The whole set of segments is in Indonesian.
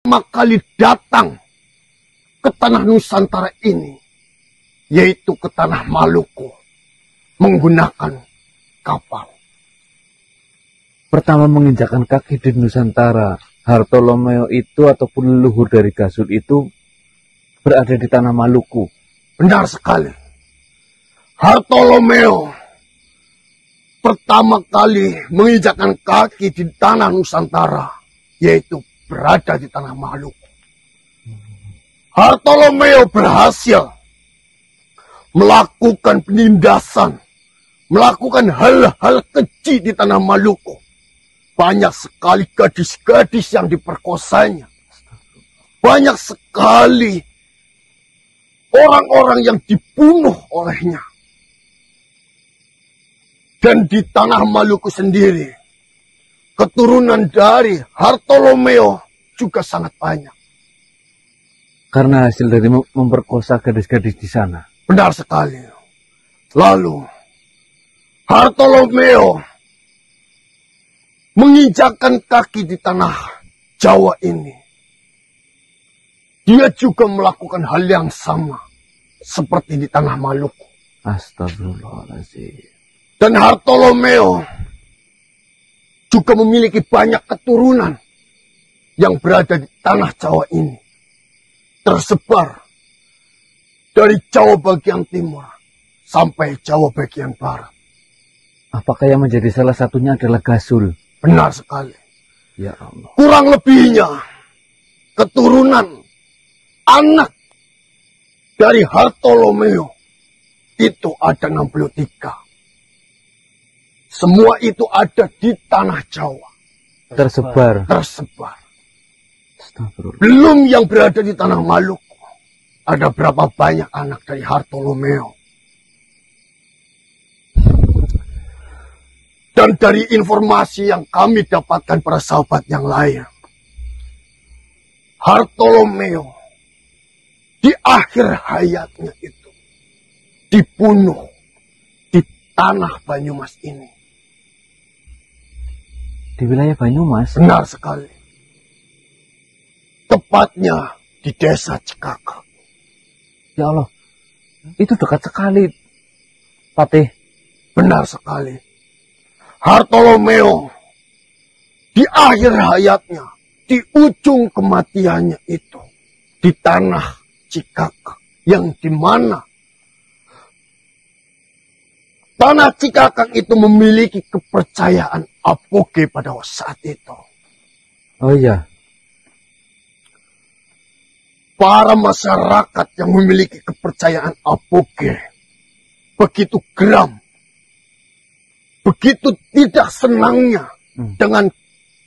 pertama kali datang ke tanah Nusantara ini, yaitu ke tanah Maluku, menggunakan kapal. Pertama menginjakkan kaki di Nusantara, Hartolomeo itu ataupun leluhur dari Gasul itu berada di tanah Maluku. Benar sekali. Hartolomeo pertama kali menginjakkan kaki di tanah Nusantara, yaitu berada di tanah Maluku. Hartolomeo berhasil melakukan penindasan, melakukan hal-hal keji di tanah Maluku. Banyak sekali gadis-gadis yang diperkosanya. Banyak sekali orang-orang yang dibunuh olehnya. Dan di tanah Maluku sendiri, keturunan dari Hartolomeo juga sangat banyak. Karena hasil dari memperkosa gadis-gadis di sana. Benar sekali. Lalu, Hartolomeo menginjakkan kaki di tanah Jawa ini. Dia juga melakukan hal yang sama seperti di tanah Maluku. Astagfirullahaladzim. Dan Hartolomeo juga memiliki banyak keturunan yang berada di tanah Jawa ini. Tersebar dari Jawa bagian timur sampai Jawa bagian barat. Apakah yang menjadi salah satunya adalah Gasul? Benar sekali. Ya Allah. Kurang lebihnya keturunan anak dari Hartolomeo itu ada 63. Semua itu ada di tanah Jawa. Tersebar. Belum yang berada di tanah Maluku. Ada berapa banyak anak dari Hartolomeo. Dan dari informasi yang kami dapatkan para sahabat yang lain, Hartolomeo di akhir hayatnya itu dibunuh di tanah Banyumas ini. Di wilayah Banyumas? Benar sekali. Tepatnya di desa Cikakak. Ya Allah, itu dekat sekali, Patih. Benar sekali. Hartolomeo di akhir hayatnya, di ujung kematiannya itu, di tanah Cikakak, yang dimana tanah Cikakak itu memiliki kepercayaan apoge pada saat itu. Oh iya. Para masyarakat yang memiliki kepercayaan apoge begitu geram, begitu tidak senangnya dengan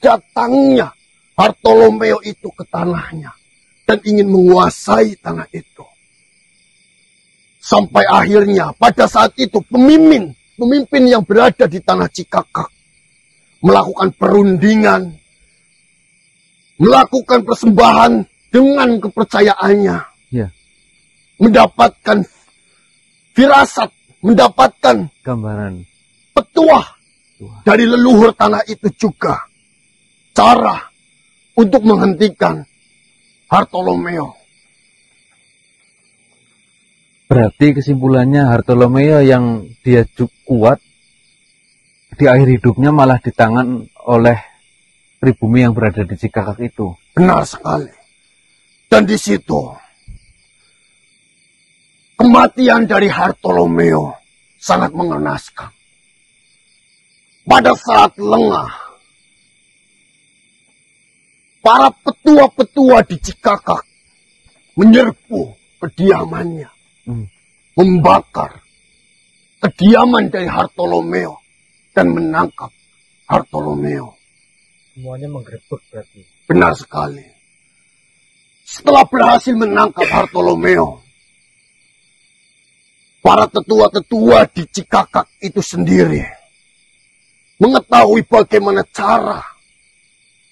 datangnya Hartolomeo itu ke tanahnya dan ingin menguasai tanah itu. Sampai akhirnya pada saat itu pemimpin yang berada di tanah Cikakak melakukan perundingan, melakukan persembahan dengan kepercayaannya. Ya. Mendapatkan firasat, mendapatkan gambaran petuah dari leluhur tanah itu juga. Cara untuk menghentikan Hartolomeo. Berarti kesimpulannya Hartolomeo yang dia kuat di akhir hidupnya malah di tangan oleh pribumi yang berada di Cikakak itu. Benar sekali. Dan di situ kematian dari Hartolomeo sangat mengenaskan. Pada saat lengah, para petua-petua di Cikakak menyerbu kediamannya, membakar kediaman dari Hartolomeo dan menangkap Hartolomeo. Semuanya menggerebek berarti. Benar sekali. Setelah berhasil menangkap Hartolomeo, para tetua-tetua di Cikakak itu sendiri mengetahui bagaimana cara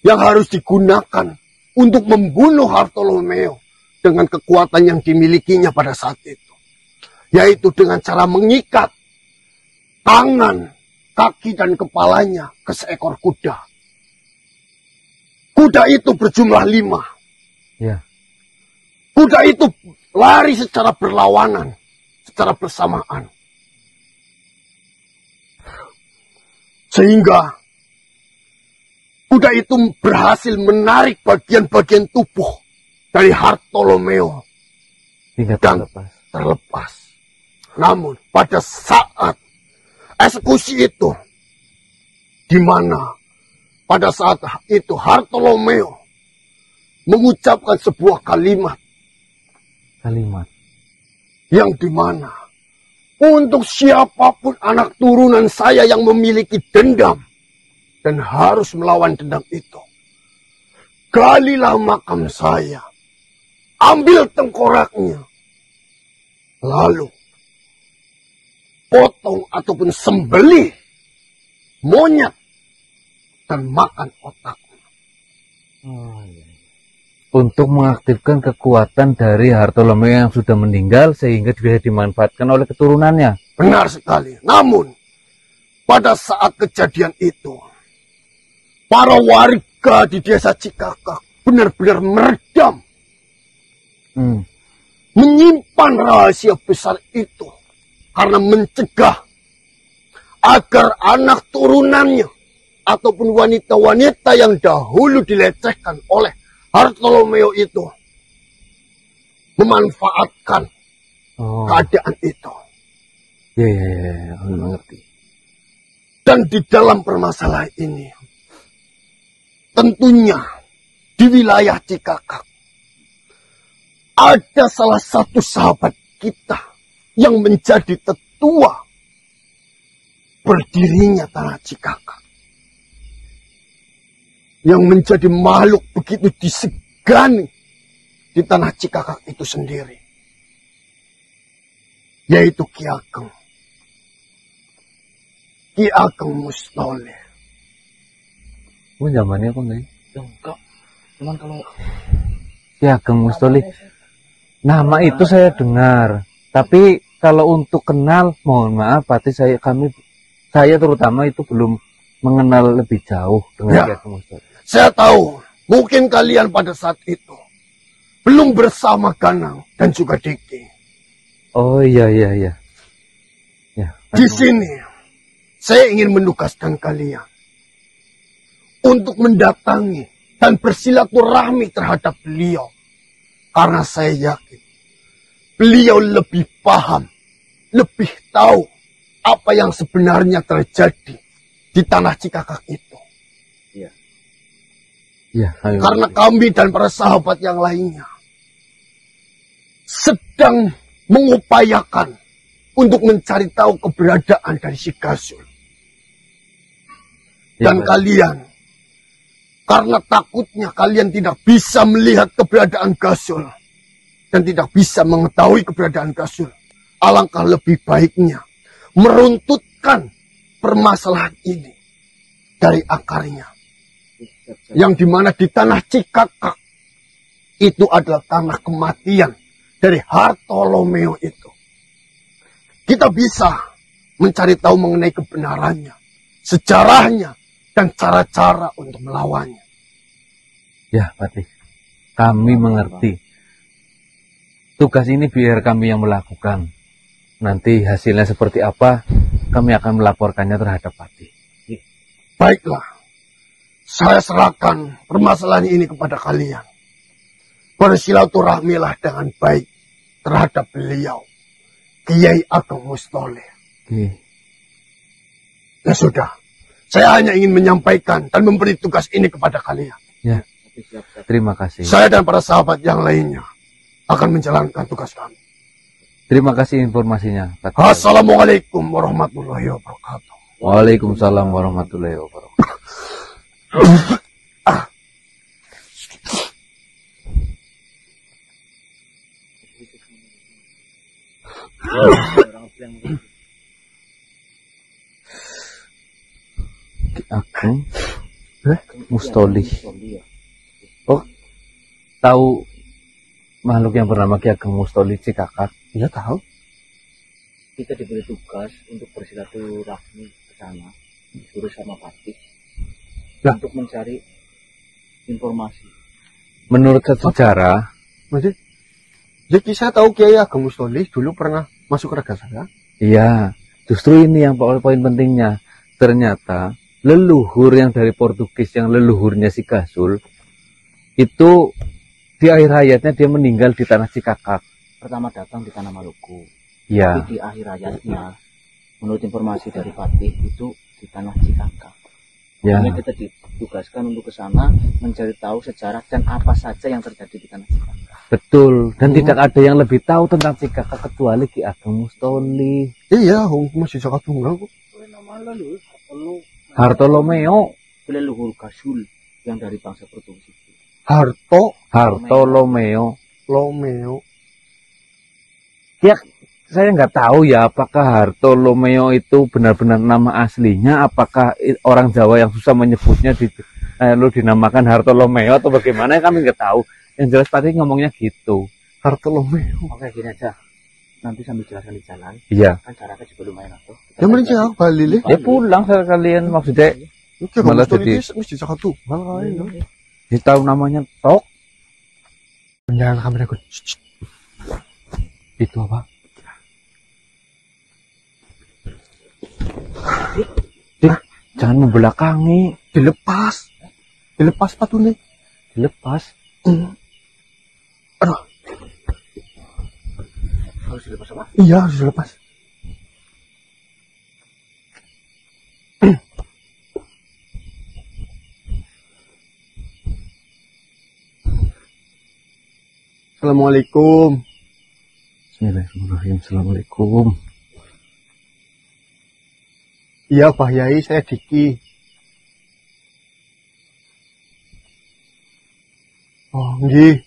yang harus digunakan untuk membunuh Hartolomeo dengan kekuatan yang dimilikinya pada saat itu. Yaitu dengan cara mengikat tangan, kaki, dan kepalanya ke seekor kuda. Kuda itu berjumlah 5. Ya. Kuda itu lari secara berlawanan, secara bersamaan. Sehingga kuda itu berhasil menarik bagian-bagian tubuh dari Bartolomeo Hingga dan terlepas. Namun pada saat eksekusi itu, di mana pada saat itu Bartolomeo mengucapkan sebuah kalimat yang dimana untuk siapapun anak turunan saya yang memiliki dendam dan harus melawan dendam itu, galilah makam saya, ambil tengkoraknya, lalu potong ataupun sembelih monyet dan makan otaknya. Untuk mengaktifkan kekuatan dari Bartolomeo yang sudah meninggal sehingga bisa dimanfaatkan oleh keturunannya. Benar sekali. Namun pada saat kejadian itu, para warga di desa Cikakak benar-benar meredam, menyimpan rahasia besar itu karena mencegah agar anak turunannya ataupun wanita-wanita yang dahulu dilecehkan oleh Bartolomeo itu memanfaatkan keadaan itu. Ya, mengerti. Dan di dalam permasalahan ini, tentunya di wilayah Cikakak ada salah satu sahabat kita yang menjadi tetua berdirinya tanah Cikakak, yang menjadi makhluk begitu disegani di tanah Cikakak itu sendiri, yaitu Ki Ageng Mustoleh. Zamannya apa enggak? Enggak. Cuman kalau Ki Ageng Mustoleh, nama itu saya dengar. Tapi kalau untuk kenal, mohon maaf, Pati, saya terutama itu belum mengenal lebih jauh dengan Ki Ageng Mustoleh. Saya tahu, mungkin kalian pada saat itu belum bersama Ganang dan juga Diki. Oh iya. Ya, di sini, saya ingin menugaskan kalian untuk mendatangi dan bersilaturahmi terhadap beliau. Karena saya yakin, beliau lebih paham, lebih tahu apa yang sebenarnya terjadi di tanah Cikakak itu. Ya, karena kami dan para sahabat yang lainnya sedang mengupayakan untuk mencari tahu keberadaan dari si Gasul. Dan kalian, karena takutnya kalian tidak bisa melihat keberadaan Gasul dan tidak bisa mengetahui keberadaan Gasul, alangkah lebih baiknya meruntutkan permasalahan ini dari akarnya. Yang dimana di tanah Cikakak itu adalah tanah kematian dari Bartolomeo itu. Kita bisa mencari tahu mengenai kebenarannya, sejarahnya, dan cara-cara untuk melawannya. Ya, Patih, kami mengerti. Tugas ini biar kami yang melakukan. Nanti hasilnya seperti apa, kami akan melaporkannya terhadap Patih. Baiklah. Saya serahkan permasalahan ini kepada kalian. Bersilaturahmilah dengan baik terhadap beliau, Kiai Ageng Mustoleh. Ya sudah, saya hanya ingin menyampaikan dan memberi tugas ini kepada kalian. Ya, terima kasih. Saya dan para sahabat yang lainnya akan menjalankan tugas kami. Terima kasih informasinya. Assalamualaikum warahmatullahi wabarakatuh. Waalaikumsalam warahmatullahi wabarakatuh. Ki Ageng Mustoleh. Oh, tahu makhluk yang bernama Ki Ageng Mustoleh Cikakak? Iya tahu. kita diberi tugas untuk bersilaturahmi ke sana, disuruh sama Patih untuk mencari informasi. menurut sejarah, Maksudnya, jadi saya tahu Kiai Ageng Mustoli dulu pernah masuk raga saya. iya, justru ini yang poin pentingnya. Ternyata leluhur yang dari Portugis, yang leluhurnya si Gasul, itu di akhir hayatnya dia meninggal di tanah Cikakak. Pertama datang di tanah Maluku. Iya, Tapi di akhir hayatnya, menurut informasi dari Fatih, itu di tanah Cikakak. ya, Makanya kita ditugaskan untuk ke sana mencari tahu sejarah dan apa saja yang terjadi di tanah Cikakak. betul. Dan tidak ada yang lebih tahu tentang Cikakak kecuali Ki Ageng Mustoli. Iya, masih Jakarta Tunggal kok. Hartolomeo, Leluhur Gasul yang dari bangsa Portugis itu. Hartolomeo. Lomeo. Ya, saya nggak tahu ya apakah Hartolomeo itu benar-benar nama aslinya, apakah orang Jawa yang susah menyebutnya lalu dinamakan Hartolomeo atau bagaimana, kami nggak tahu. Yang jelas pasti ngomongnya gitu. Hartolomeo. Oke, gini aja. Nanti sambil jelaskan di jalan. Iya. Kan jaraknya juga lumayan atau. Yang mending saya balik le. Ya pulang sekalian, maksudnya Oke, malah Mustoli jadi- dia mesti Jakarta Tunggal kali. dia tahu namanya tok. Jangan kamera gue. Itu apa? Dik, jangan membelakangi. Dilepas sepatunya. Dilepas. Aduh, Harus dilepas apa? iya harus dilepas. Assalamualaikum. Bismillahirrahmanirrahim. Assalamualaikum. Iya Pak Yai, saya Diki. Oh, nggih.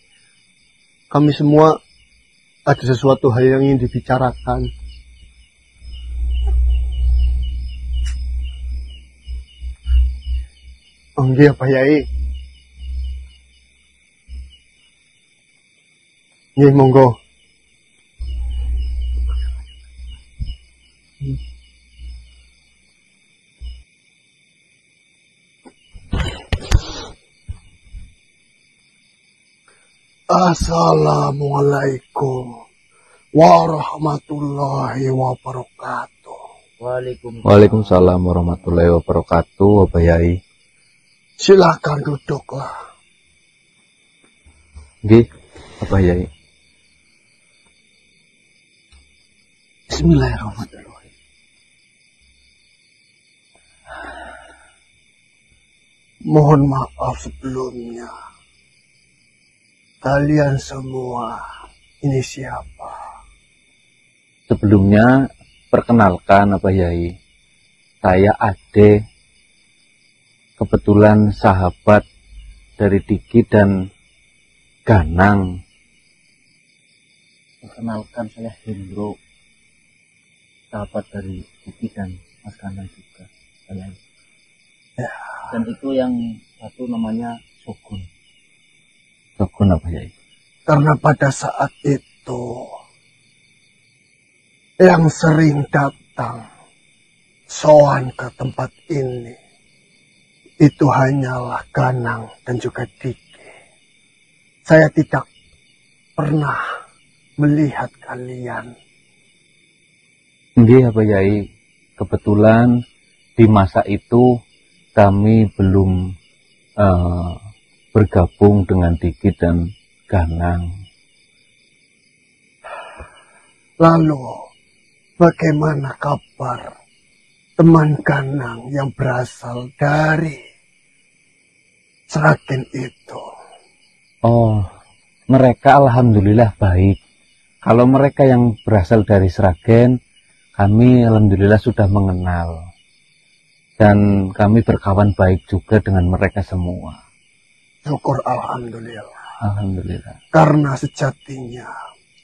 Kami semua ada sesuatu hal yang ingin dibicarakan. Oh, nggih Pak Yai. Nggih, monggo. Assalamualaikum warahmatullahi wabarakatuh. Waalaikumsalam warahmatullahi wabarakatuh, Bapak Yai. Silakan duduklah. Nggih, Bapak Yai. Bismillahirrahmanirrahim. Mohon maaf sebelumnya. Kalian semua ini siapa? Sebelumnya, perkenalkan Bapak Yai. Saya Ade. Kebetulan sahabat dari Diki dan Ganang. Perkenalkan, saya Hendro, sahabat dari Diki dan Mas Ganang juga. Saya. Ya. Dan itu yang satu namanya Sogun. Sokun Bapak Yai. Karena pada saat itu yang sering datang soan ke tempat ini itu hanyalah Ganang dan juga Diki. Saya tidak pernah melihat kalian. Nggih, Bapak Yai. Kebetulan di masa itu kami belum bergabung dengan Diki dan Ganang. Lalu, bagaimana kabar teman Ganang yang berasal dari Sragen itu? Oh, mereka alhamdulillah baik. Kalau mereka yang berasal dari Sragen, kami alhamdulillah sudah mengenal. Dan kami berkawan baik juga dengan mereka semua. Syukur alhamdulillah. Alhamdulillah. Karena sejatinya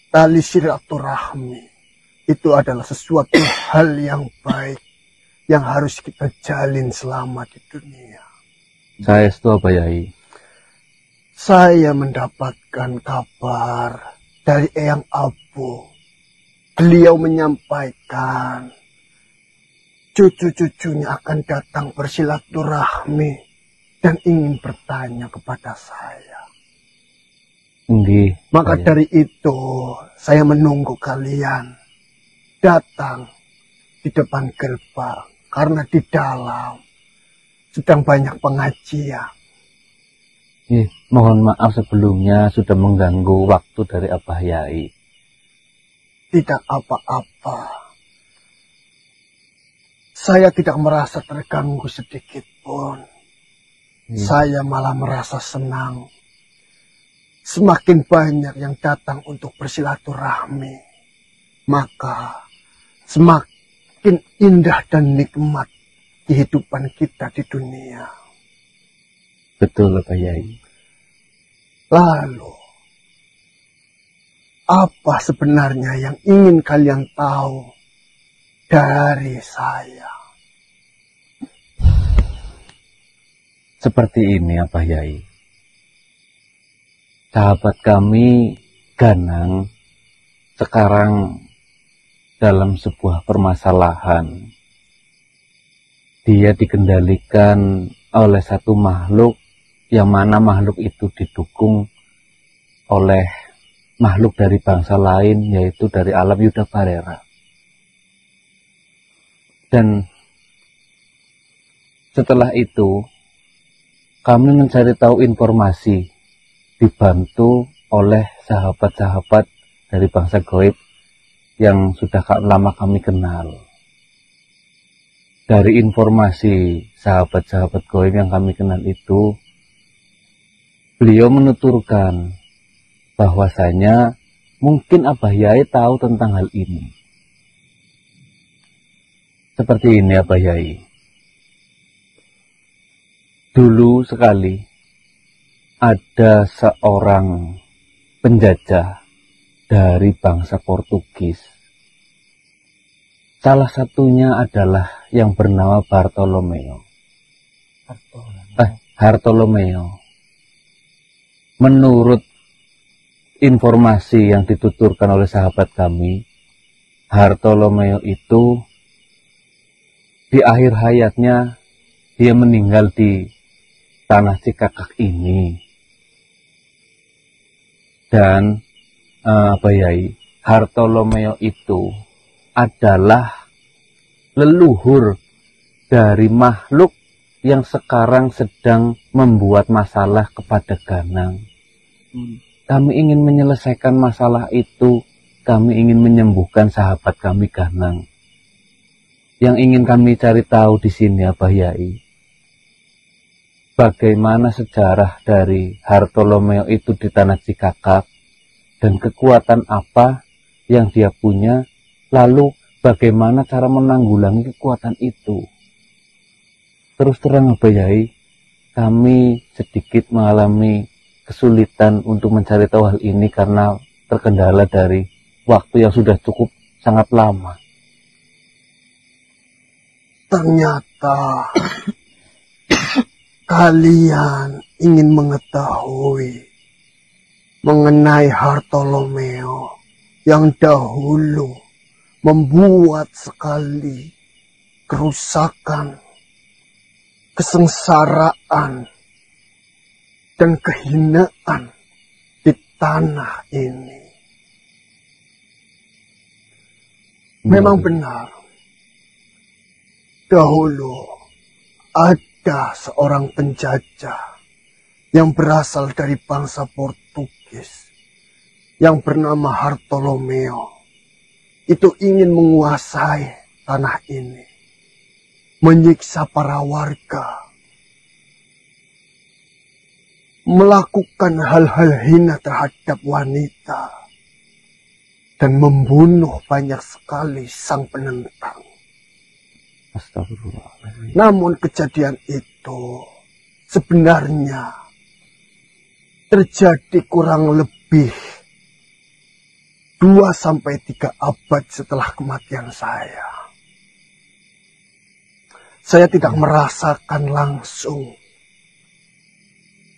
tali silaturahmi itu adalah sesuatu hal yang baik yang harus kita jalin selama di dunia. Saya setuju Bapak Yai. Saya mendapatkan kabar dari Eyang Abu. Beliau menyampaikan cucu-cucunya akan datang bersilaturahmi dan ingin bertanya kepada saya. Nggih. Maka Bayahi. dari itu, saya menunggu kalian datang di depan gerbang. Karena di dalam sedang banyak pengajian. Mohon maaf sebelumnya sudah mengganggu waktu dari Abah Yai. Tidak apa-apa. Saya tidak merasa terganggu sedikit pun. Saya malah merasa senang. Semakin banyak yang datang untuk bersilaturahmi, maka semakin indah dan nikmat kehidupan kita di dunia. Betul Abah Yai. Lalu, apa sebenarnya yang ingin kalian tahu dari saya? Seperti ini Abah Yai. Sahabat kami Ganang sekarang dalam sebuah permasalahan. Dia dikendalikan oleh satu makhluk, yang mana makhluk itu didukung oleh makhluk dari bangsa lain, yaitu dari alam Yuda Barera. Dan setelah itu kami mencari tahu informasi, dibantu oleh sahabat-sahabat dari bangsa goib yang sudah lama kami kenal. Dari informasi sahabat-sahabat goib yang kami kenal itu, beliau menuturkan bahwasanya mungkin Abah Yai tahu tentang hal ini. Seperti ini Abah Yai. Dulu sekali ada seorang penjajah dari bangsa Portugis. Salah satunya adalah yang bernama Bartolomeo. Bartolomeo. Menurut informasi yang dituturkan oleh sahabat kami, Bartolomeo itu di akhir hayatnya dia meninggal di tanah Cikakak ini. Dan Abah Yai, Bartolomeo itu adalah leluhur dari makhluk yang sekarang sedang membuat masalah kepada Ganang. Kami ingin menyelesaikan masalah itu, kami ingin menyembuhkan sahabat kami Ganang. Yang ingin kami cari tahu di sini Abah Yai, bagaimana sejarah dari Bartolomeo itu di tanah Cikakak dan kekuatan apa yang dia punya, lalu bagaimana cara menanggulangi kekuatan itu. Terus terang Abah Yai, kami sedikit mengalami kesulitan untuk mencari tahu hal ini karena terkendala dari waktu yang sudah cukup sangat lama. Ternyata kalian ingin mengetahui mengenai Bartolomeo yang dahulu membuat sekali kerusakan, kesengsaraan, dan kehinaan di tanah ini. Memang benar, dahulu ada seorang penjajah yang berasal dari bangsa Portugis yang bernama Bartolomeo. Itu ingin menguasai tanah ini, menyiksa para warga, melakukan hal-hal hina terhadap wanita, dan membunuh banyak sekali sang penentang. Astagfirullahaladzim. Namun kejadian itu sebenarnya terjadi kurang lebih 2-3 abad setelah kematian saya. Saya tidak merasakan langsung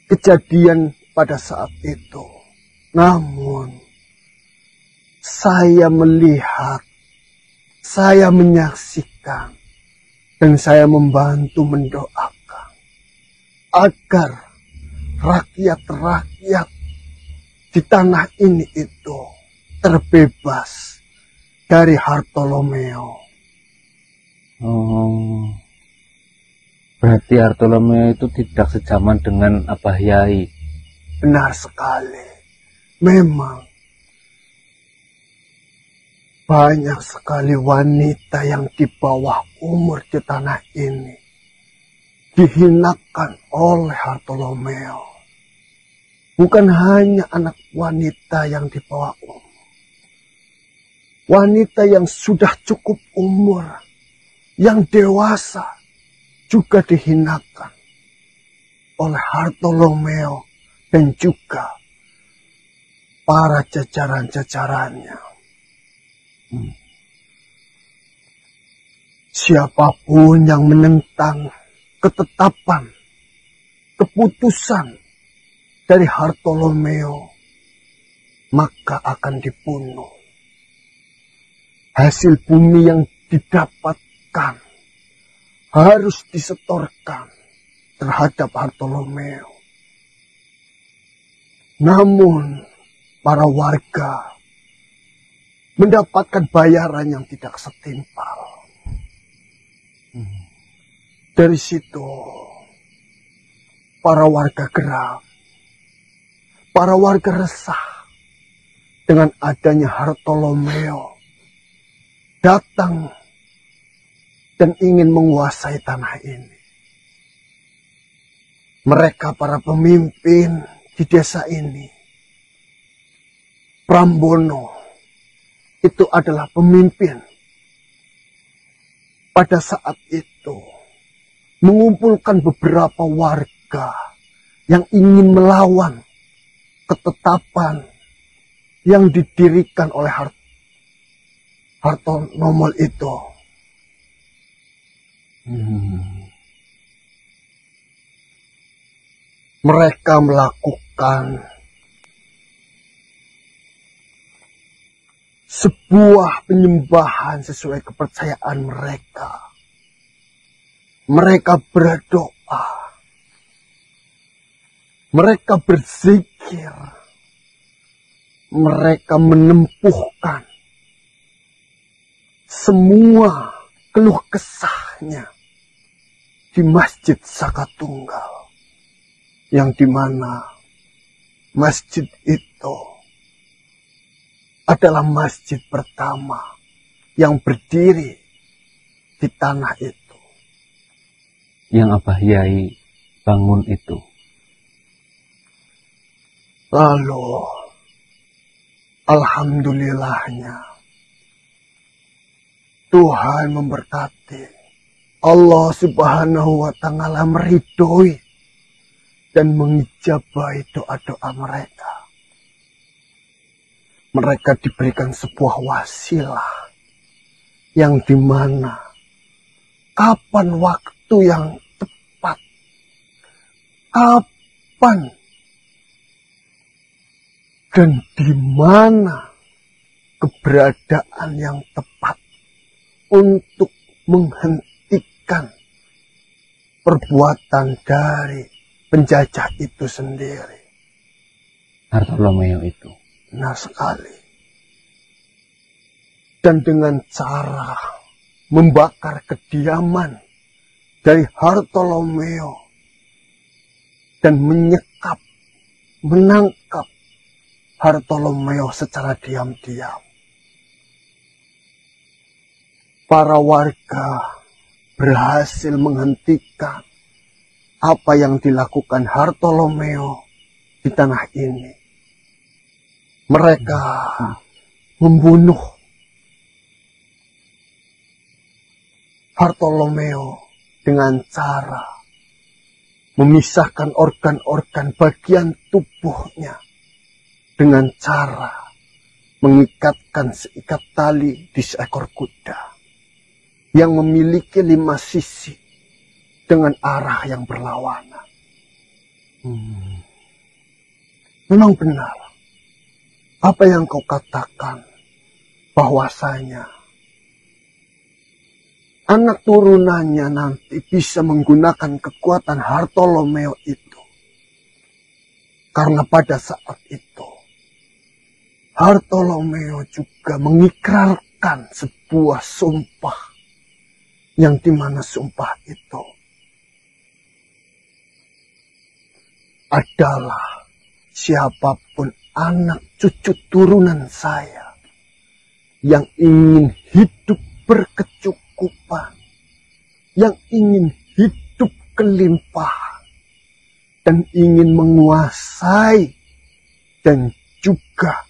kejadian pada saat itu. Namun saya melihat, saya menyaksikan, dan saya membantu mendoakan agar rakyat-rakyat di tanah ini itu terbebas dari Bartolomeo. Oh, berarti Bartolomeo itu tidak sejaman dengan Abah Yai. Benar sekali. Memang banyak sekali wanita yang di bawah umur di tanah ini dihinakan oleh Bartolomeo. Bukan hanya anak wanita yang di bawah umur. Wanita yang sudah cukup umur, yang dewasa, juga dihinakan oleh Bartolomeo dan juga para jajaran-jajarannya. Siapapun yang menentang ketetapan, keputusan dari Bartolomeo, maka akan dibunuh. Hasil bumi yang didapatkan harus disetorkan terhadap Bartolomeo. Namun, para warga mendapatkan bayaran yang tidak setimpal. Dari situ, para warga geram, para warga resah dengan adanya Bartolomeo datang dan ingin menguasai tanah ini. Mereka para pemimpin di desa ini, Prambono itu adalah pemimpin. Pada saat itu mengumpulkan beberapa warga yang ingin melawan ketetapan yang didirikan oleh Bartolomeo itu. Mereka melakukan sebuah penyembahan sesuai kepercayaan mereka. Mereka berdoa. Mereka berzikir. Mereka menempuhkan semua keluh kesahnya di Masjid Sakatunggal. Yang dimana masjid itu adalah masjid pertama yang berdiri di tanah itu. Yang Abah Yai bangun itu. Lalu, alhamdulillahnya, Tuhan memberkati. Allah Subhanahu wa Ta'ala meridhoi dan mengijabahi doa-doa mereka. Mereka diberikan sebuah wasilah yang dimana kapan waktu yang tepat, kapan dan di mana keberadaan yang tepat untuk menghentikan perbuatan dari penjajah itu sendiri. Bartolomeo itu. Benar sekali. Dan dengan cara membakar kediaman dari Bartolomeo dan menangkap Bartolomeo secara diam-diam. Para warga berhasil menghentikan apa yang dilakukan Bartolomeo di tanah ini. Mereka membunuh Bartolomeo dengan cara memisahkan organ-organ bagian tubuhnya dengan cara mengikatkan seikat tali di seekor kuda yang memiliki 5 sisi dengan arah yang berlawanan. Memang benar apa yang kau katakan, bahwasanya anak turunannya nanti bisa menggunakan kekuatan Bartolomeo itu. Karena pada saat itu Hartolomeo juga mengikrarkan sebuah sumpah, yang dimana sumpah itu adalah siapapun anak cucu turunan saya yang ingin hidup berkecukupan, yang ingin hidup kelimpahan, dan ingin menguasai dan juga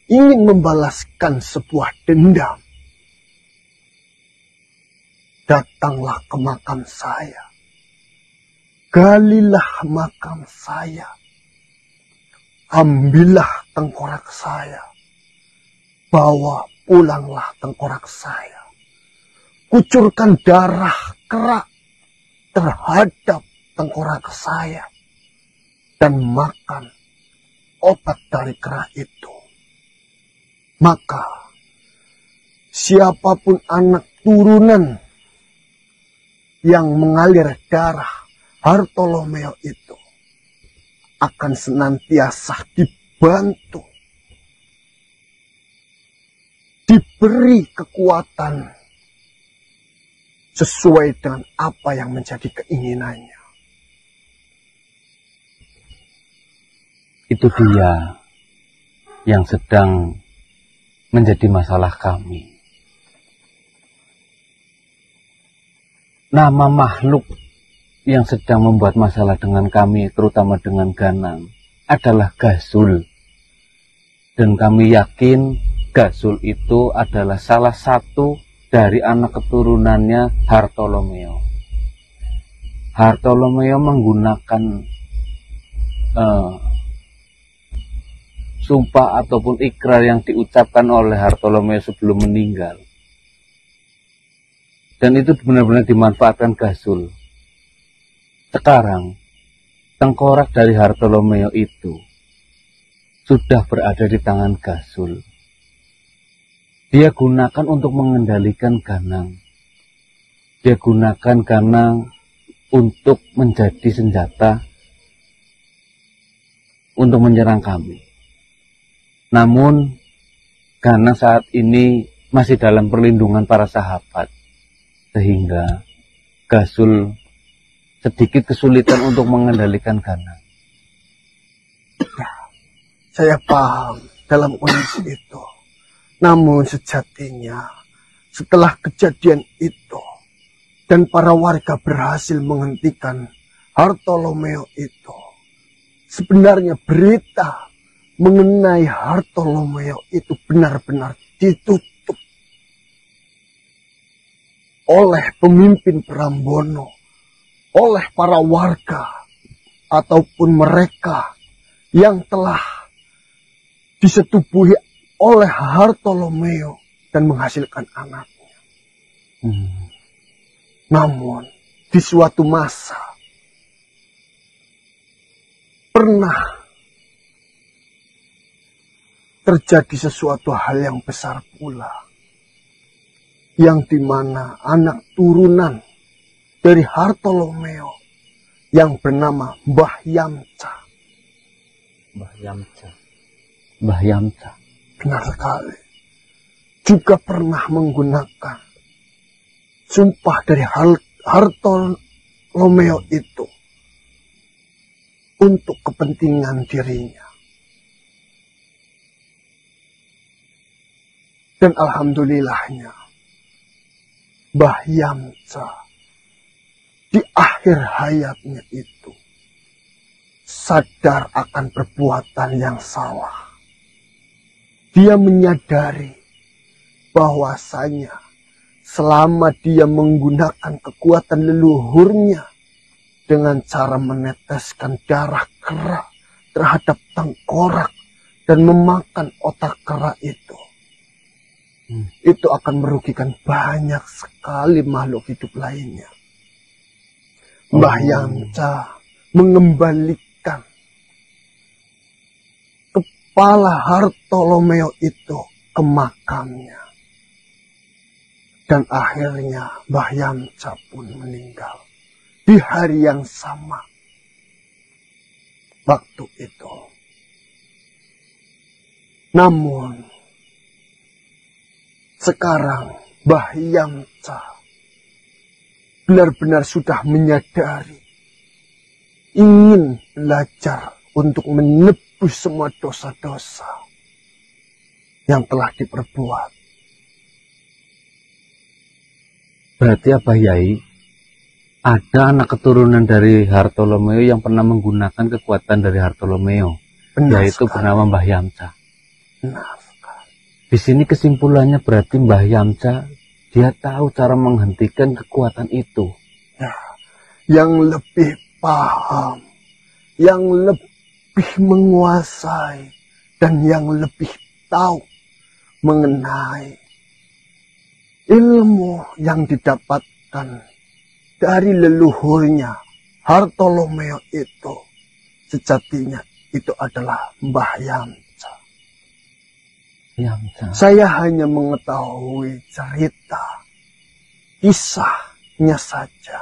ingin membalaskan sebuah dendam, datanglah ke makam saya, galilah makam saya, ambillah tengkorak saya, bawa pulanglah tengkorak saya, kucurkan darah kerak terhadap tengkorak saya, dan makan obat dari kerak itu. Maka siapapun anak turunan yang mengalir darah Hartolomeo itu akan senantiasa dibantu, diberi kekuatan sesuai dengan apa yang menjadi keinginannya. Itu dia yang sedang menjadi masalah kami. Nama makhluk yang sedang membuat masalah dengan kami, terutama dengan Ganang, adalah Gasul. Dan kami yakin Gasul itu adalah salah satu dari anak keturunannya Hartolomeo. Hartolomeo menggunakan sumpah ataupun ikrar yang diucapkan oleh Hartolomeo sebelum meninggal. Dan itu benar-benar dimanfaatkan Gasul. Sekarang, tengkorak dari Hartolomeo itu sudah berada di tangan Gasul. Dia gunakan untuk mengendalikan Ganang. Dia gunakan Ganang untuk menjadi senjata untuk menyerang kami. Namun, Ganang saat ini masih dalam perlindungan para sahabat. Sehingga Gasul sedikit kesulitan untuk mengendalikan Ganang. Saya paham dalam kondisi itu. Namun sejatinya, setelah kejadian itu, dan para warga berhasil menghentikan Hartolomeo itu, sebenarnya berita mengenai Hartolomeo itu benar-benar ditutup oleh pemimpin Prambono, oleh para warga, ataupun mereka yang telah disetubuhi oleh Hartolomeo dan menghasilkan anaknya. Namun, di suatu masa, pernah terjadi sesuatu hal yang besar pula, yang dimana anak turunan dari Hartolomeo yang bernama Mbah Yamcha. Mbah Yamcha. Benar sekali. Juga pernah menggunakan sumpah dari Hartolomeo itu untuk kepentingan dirinya. Dan alhamdulillahnya, Mbah Yamcha di akhir hayatnya itu sadar akan perbuatan yang salah. Dia menyadari bahwasanya selama dia menggunakan kekuatan leluhurnya dengan cara meneteskan darah kera terhadap tengkorak dan memakan otak kera itu akan merugikan banyak sekali makhluk hidup lainnya. Mbah Yamcha mengembalikan kepala Hartolomeo itu ke makamnya. Dan akhirnya Mbah Yamcha pun meninggal di hari yang sama. Waktu itu Namun, sekarang Mbah Yamca benar-benar sudah menyadari, ingin belajar untuk menebus semua dosa-dosa yang telah diperbuat. Berarti apa Yai? Ada anak keturunan dari Hartolomeo yang pernah menggunakan kekuatan dari Hartolomeo, yaitu bernama Mbah Yamca. Benar. Di sini kesimpulannya berarti Mbah Yamca dia tahu cara menghentikan kekuatan itu. Ya, yang lebih paham, yang lebih menguasai, dan yang lebih tahu mengenai ilmu yang didapatkan dari leluhurnya Hartolomeo itu, sejatinya itu adalah Mbah Yamca. Saya hanya mengetahui cerita, kisahnya saja.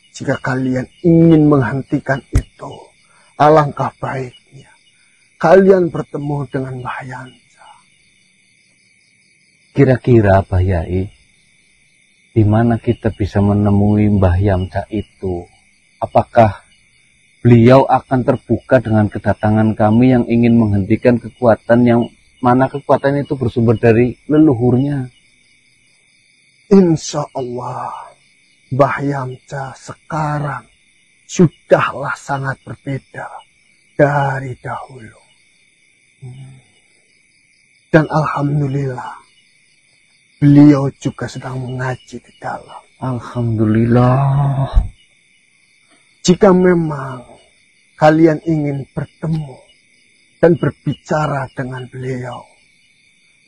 Jika kalian ingin menghentikan itu, alangkah baiknya kalian bertemu dengan Mbah Yamca. Kira-kira Mbah Yai, di mana kita bisa menemui Mbah Yamca itu? Apakah beliau akan terbuka dengan kedatangan kami yang ingin menghentikan kekuatan yang mana kekuatan itu bersumber dari leluhurnya? Insya Allah, Mbah Yamca sekarang sudahlah sangat berbeda dari dahulu. Dan alhamdulillah, beliau juga sedang mengaji di dalam. Alhamdulillah. Jika memang kalian ingin bertemu dan berbicara dengan beliau,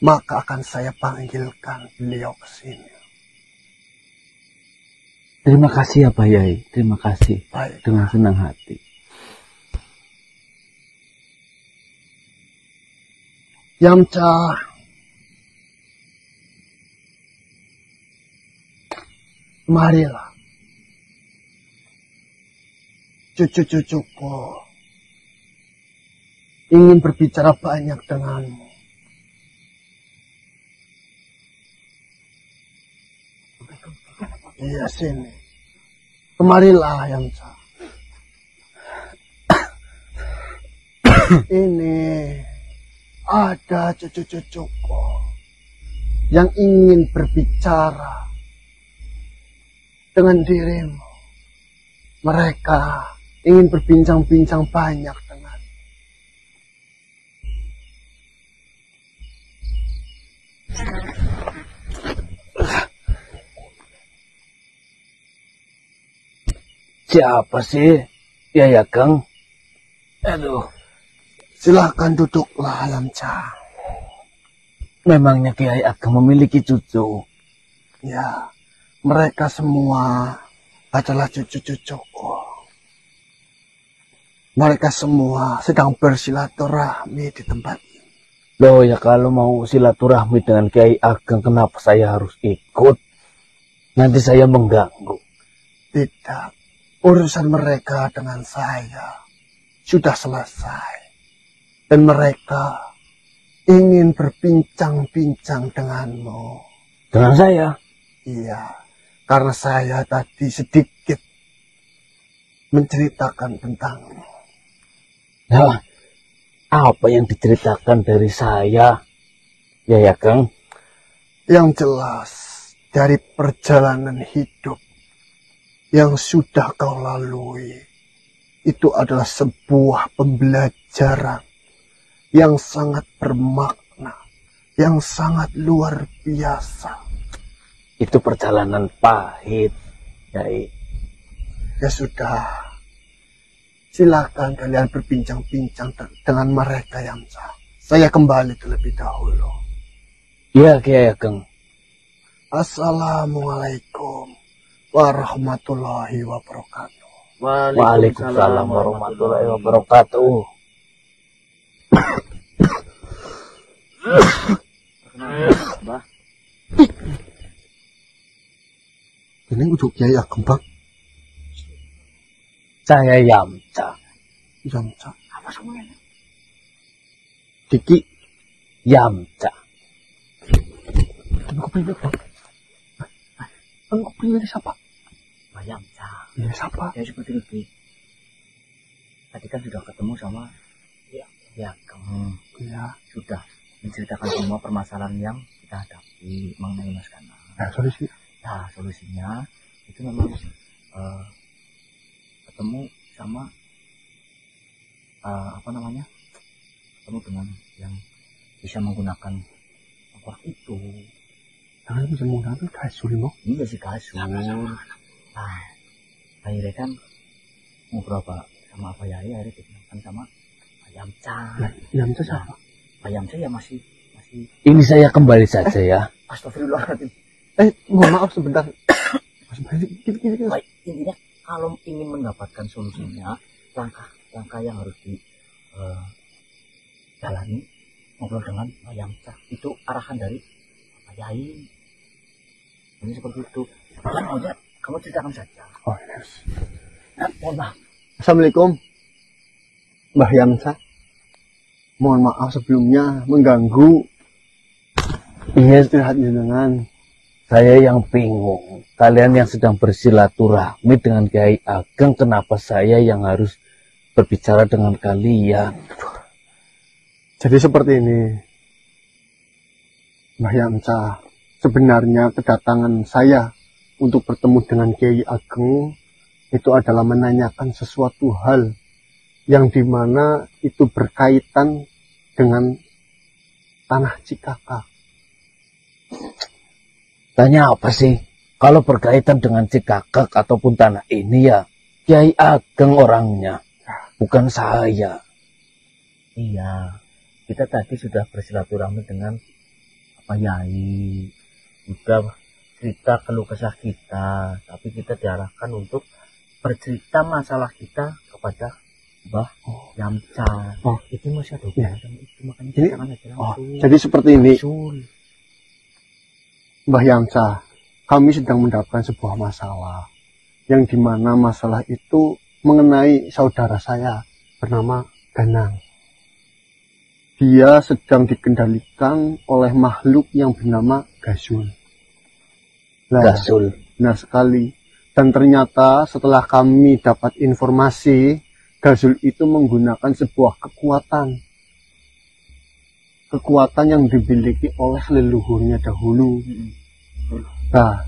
maka akan saya panggilkan beliau ke sini. Terima kasih ya Pak Yai, terima kasih. Baik. Dengan senang hati. Yamca, marilah. Cucu-cucuku ingin berbicara banyak denganmu. Iya, sini. Kemarilah, Yamca. Ini ada cucu-cucuku yang ingin berbicara dengan dirimu. Mereka ingin berbincang-bincang banyak dengan. Siapa sih? Ya Kang. Aduh. Silakan duduklah, Yamca. Memangnya Kiai Ageng memiliki cucu? Ya, mereka semua adalah cucu-cucuku. Mereka semua sedang bersilaturahmi di tempat ini. Loh ya, kalau mau silaturahmi dengan Kiai Ageng, kenapa saya harus ikut? Nanti saya mengganggu. Tidak, urusan mereka dengan saya sudah selesai. Dan mereka ingin berbincang-bincang denganmu. Dengan saya? Iya, karena saya tadi sedikit menceritakan tentangmu. Nah, apa yang diceritakan dari saya? Ya Kang. Yang jelas, dari perjalanan hidup yang sudah kau lalui, itu adalah sebuah pembelajaran yang sangat bermakna, yang sangat luar biasa. Itu perjalanan pahit, Yai. Ya sudah, silakan kalian berbincang-bincang dengan mereka, Yamca. Saya kembali terlebih dahulu. Ya, Kiai Ageng. Assalamualaikum warahmatullahi wabarakatuh. Waalaikumsalam warahmatullahi wabarakatuh. Mbah. Ini untuk Kiai Ageng, Bang. Saya Yamca. Yamca. Apa semuanya? Diki, Yamcha. Kamu kepilih Bang? Kamu kepilih siapa? Mbah Yamcha. Iya siapa? Ya seperti itu. Tadi kan sudah ketemu sama ya kamu sudah menceritakan semua permasalahan yang kita hadapi mengenai Mas Kanang. Solusinya itu memang ketemu sama ketemu dengan yang bisa menggunakan tongkrak itu. Jangan bisa menggunakan kasur loh. Iya sih kasur. Akhirnya kan ngobrol sama Pak Yai, akhirnya digunakan sama Pak Yamcha. Yamcha siapa? Pak Yamcha ya masih. Ini saya kembali saja ya. Astagfirullahaladzim. Mohon maaf sebentar. Baik, intinya kalau ingin mendapatkan solusinya, langkah yang harus dijalani ngobrol dengan Pak Yamcha. Itu arahan dari Pak Yai. Ini seperti itu. Kan aja, kamu ceritakan saja. Oh yes. Mohon maaf. Assalamualaikum, Mbah Yamcha. Mohon maaf sebelumnya mengganggu. Iya, Istirahat jenengan. saya yang bingung. Kalian yang sedang bersilaturahmi dengan Kiai Ageng, kenapa saya yang harus berbicara dengan kalian? Jadi seperti ini, Mbah Yamcha. Sebenarnya kedatangan saya untuk bertemu dengan Kiai Ageng itu adalah menanyakan sesuatu hal yang dimana itu berkaitan dengan tanah Cikakak. Tanya apa sih? Kalau berkaitan dengan Cikakak ataupun tanah ini ya Kiai Ageng orangnya, bukan saya. Iya, kita tadi sudah bersilaturahmi dengan Pak Yai, sudah cerita keluh kesah kita, tapi kita diarahkan untuk bercerita masalah kita kepada Mbah Yamcha. Itu masih ada hubungan sama itu, makanya ceritakan aja langsung. Jadi seperti ini, Mbah Yamcha, kami sedang mendapatkan sebuah masalah, yang dimana masalah itu mengenai saudara saya bernama Ganang. Dia sedang dikendalikan oleh makhluk yang bernama Gasul. Gasul. Benar sekali. Dan ternyata setelah kami dapat informasi, Gasul itu menggunakan sebuah kekuatan yang dimiliki oleh leluhurnya dahulu. Nah,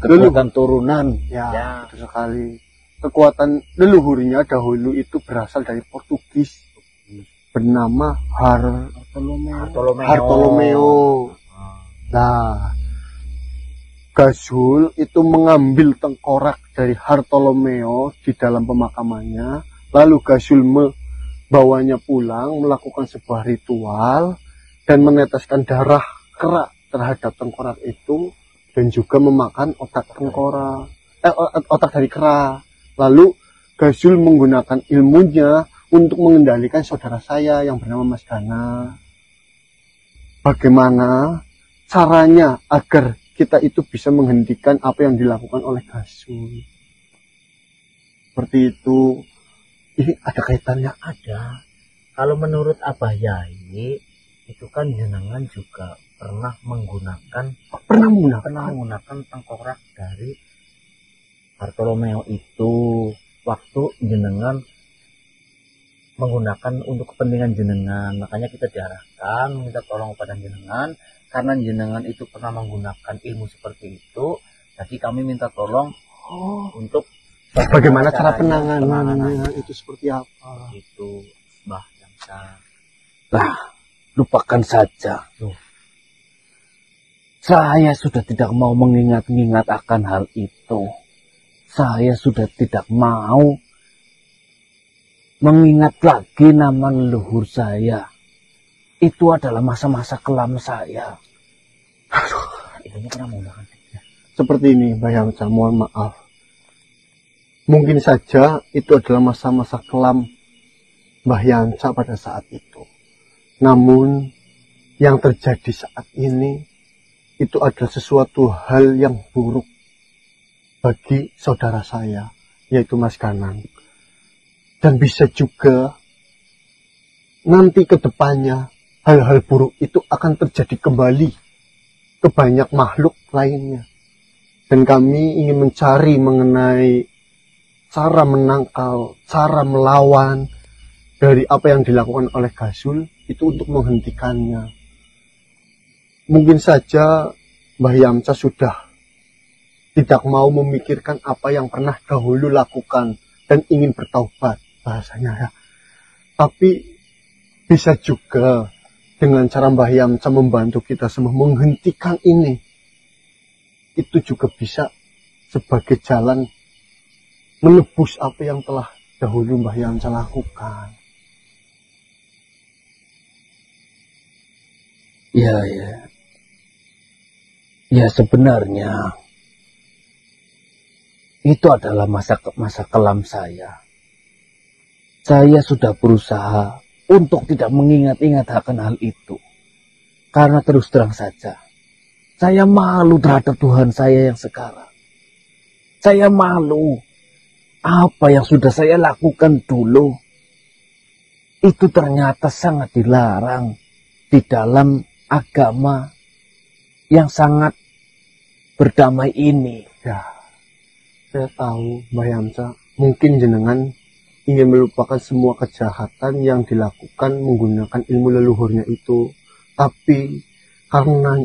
Kekuatan turunan. Ya, betul sekali. Kekuatan leluhurnya dahulu itu berasal dari Portugis, bernama Hartolomeo. Nah, Gasul itu mengambil tengkorak dari Hartolomeo di dalam pemakamannya, lalu Gasul membawanya pulang, melakukan sebuah ritual dan meneteskan darah kera terhadap tengkorak itu, dan juga memakan otak tengkorak, otak dari kera. Lalu Gasul menggunakan ilmunya untuk mengendalikan saudara saya yang bernama Mas Gana. Bagaimana caranya agar kita itu bisa menghentikan apa yang dilakukan oleh Gasul? Seperti itu. Ini ada kaitannya? Ada. Kalau menurut Abah Yai, itu kan jenengan juga pernah menggunakan tengkorak dari Bartolomeo itu waktu jenengan menggunakan untuk kepentingan jenengan. Makanya kita diarahkan minta tolong kepada jenengan karena jenengan itu pernah menggunakan ilmu seperti itu. Jadi kami minta tolong untuk bagaimana cara penanganannya itu seperti apa? Itu Mbah Yamcha. Lupakan saja. Saya sudah tidak mau mengingat-ingat akan hal itu. Saya sudah tidak mau mengingat lagi nama leluhur saya. Itu adalah masa-masa kelam saya. Ibunya pernah menggunakan. Seperti ini, Mbah Yamcha, mohon maaf. Mungkin saja itu adalah masa-masa kelam Mbah Yamcha pada saat itu. Namun, yang terjadi saat ini itu adalah sesuatu hal yang buruk bagi saudara saya, yaitu Mas Ganang. Dan bisa juga nanti ke depannya hal-hal buruk itu akan terjadi kembali ke banyak makhluk lainnya. Dan kami ingin mencari mengenai cara menangkal, cara melawan dari apa yang dilakukan oleh Gasul itu untuk menghentikannya. Mungkin saja Mbah Yamsa sudah tidak mau memikirkan apa yang pernah dahulu lakukan dan ingin bertaubat bahasanya ya. Tapi bisa juga dengan cara Mbah Yamsa membantu kita semua menghentikan ini. Itu juga bisa sebagai jalan menebus apa yang telah dahulu Mbah Yamsa lakukan. Ya, ya. Ya sebenarnya itu adalah masa kelam saya. Saya sudah berusaha untuk tidak mengingat-ingat akan hal itu. Karena terus terang saja, saya malu terhadap Tuhan saya yang sekarang. Saya malu apa yang sudah saya lakukan dulu. Itu ternyata sangat dilarang di dalam agama yang sangat berdamai ini. Ya, saya tahu Mbah Yamsa mungkin jenengan ingin melupakan semua kejahatan yang dilakukan menggunakan ilmu leluhurnya itu. Tapi karena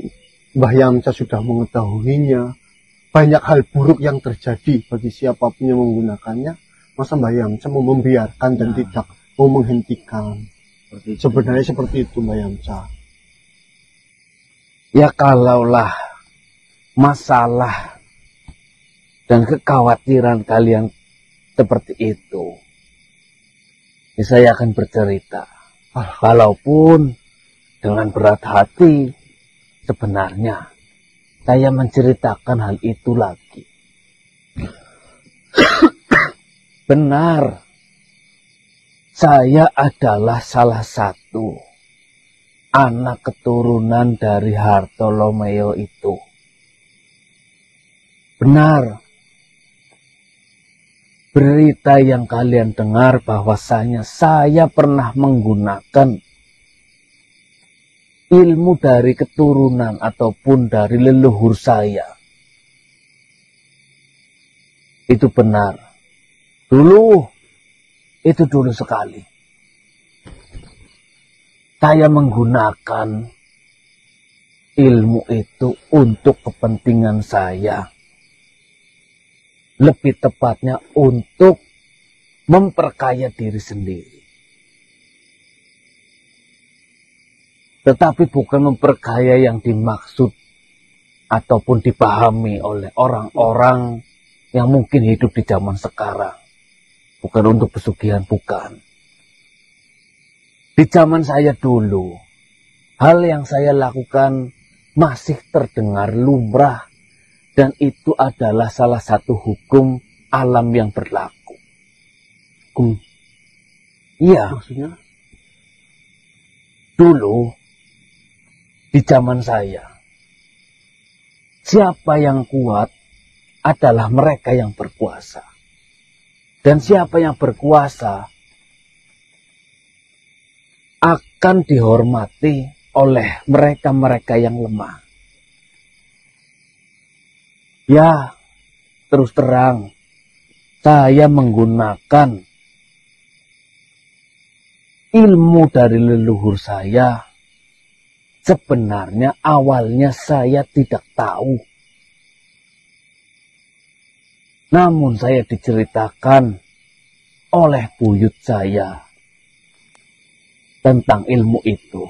Mbah Yamsa sudah mengetahuinya, banyak hal buruk yang terjadi bagi siapapun yang menggunakannya. Masa Mbah Yamsa mau membiarkan dan tidak mau menghentikan? Sebenarnya seperti itu Mbah Yamsa. Ya kalaulah masalah dan kekhawatiran kalian seperti itu, ya saya akan bercerita. Walaupun dengan berat hati, sebenarnya saya menceritakan hal itu lagi. Benar, saya adalah salah satu anak keturunan dari Hartolomeo itu. Benar, berita yang kalian dengar bahwasanya saya pernah menggunakan ilmu dari keturunan ataupun dari leluhur saya. Itu benar. Itu dulu sekali. Saya menggunakan ilmu itu untuk kepentingan saya. Lebih tepatnya untuk memperkaya diri sendiri. Tetapi bukan memperkaya yang dimaksud ataupun dipahami oleh orang-orang yang mungkin hidup di zaman sekarang. Bukan untuk pesugihan, bukan. Di zaman saya dulu, hal yang saya lakukan masih terdengar lumrah. Dan itu adalah salah satu hukum alam yang berlaku. Hukum? Iya. Maksudnya? Dulu, di zaman saya, siapa yang kuat adalah mereka yang berkuasa. Dan siapa yang berkuasa akan dihormati oleh mereka-mereka yang lemah. Ya, terus terang, saya menggunakan ilmu dari leluhur saya. Sebenarnya awalnya saya tidak tahu. Namun saya diceritakan oleh buyut saya tentang ilmu itu.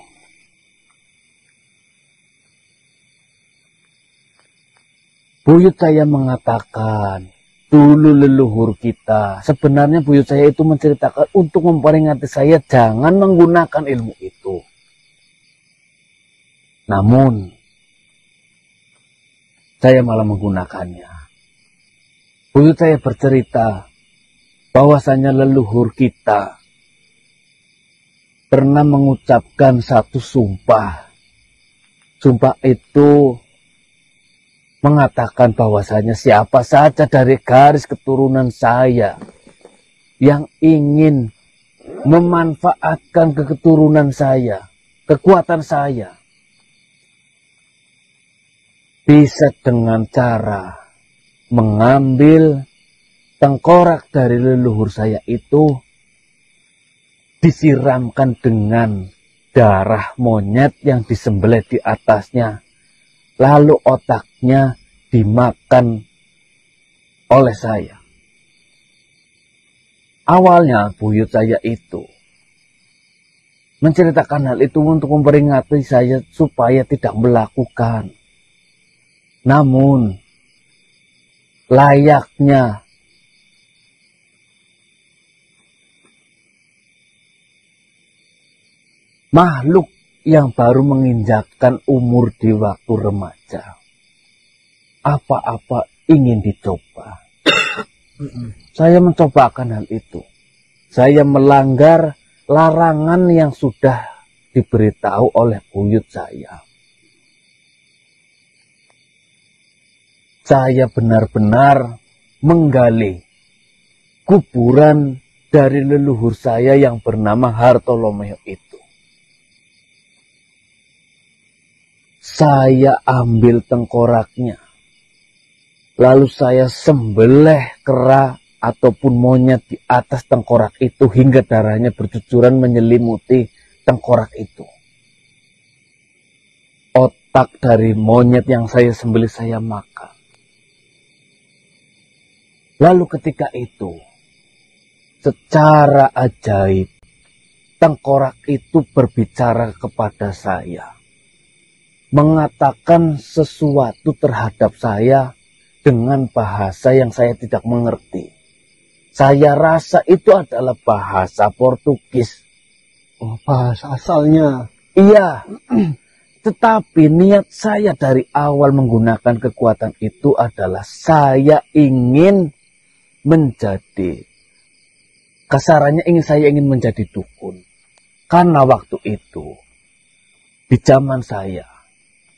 Buyut saya mengatakan, dulu leluhur kita, sebenarnya buyut saya itu menceritakan untuk memperingati saya jangan menggunakan ilmu itu. Namun, saya malah menggunakannya. Buyut saya bercerita bahwasanya leluhur kita pernah mengucapkan satu sumpah. Sumpah itu mengatakan bahwasanya siapa saja dari garis keturunan saya yang ingin memanfaatkan keturunan saya kekuatan saya bisa dengan cara mengambil tengkorak dari leluhur saya itu, disiramkan dengan darah monyet yang disembelih di atasnya, lalu otaknya dimakan oleh saya. Awalnya buyut saya itu menceritakan hal itu untuk memperingati saya supaya tidak melakukan. Namun layaknya makhluk yang baru menginjakkan umur di waktu remaja, apa-apa ingin dicoba. Saya mencobakan hal itu. Saya melanggar larangan yang sudah diberitahu oleh buyut saya. Saya benar-benar menggali kuburan dari leluhur saya yang bernama Hartolomeo itu. Saya ambil tengkoraknya, lalu saya sembelih kera ataupun monyet di atas tengkorak itu hingga darahnya bercucuran menyelimuti tengkorak itu. Otak dari monyet yang saya sembelih saya makan. Lalu ketika itu, secara ajaib, tengkorak itu berbicara kepada saya, mengatakan sesuatu terhadap saya dengan bahasa yang saya tidak mengerti. Saya rasa itu adalah bahasa Portugis. Oh, bahasa asalnya. Iya, tetapi niat saya dari awal menggunakan kekuatan itu adalah saya ingin menjadi, kasarannya saya ingin menjadi dukun. Karena waktu itu, di zaman saya,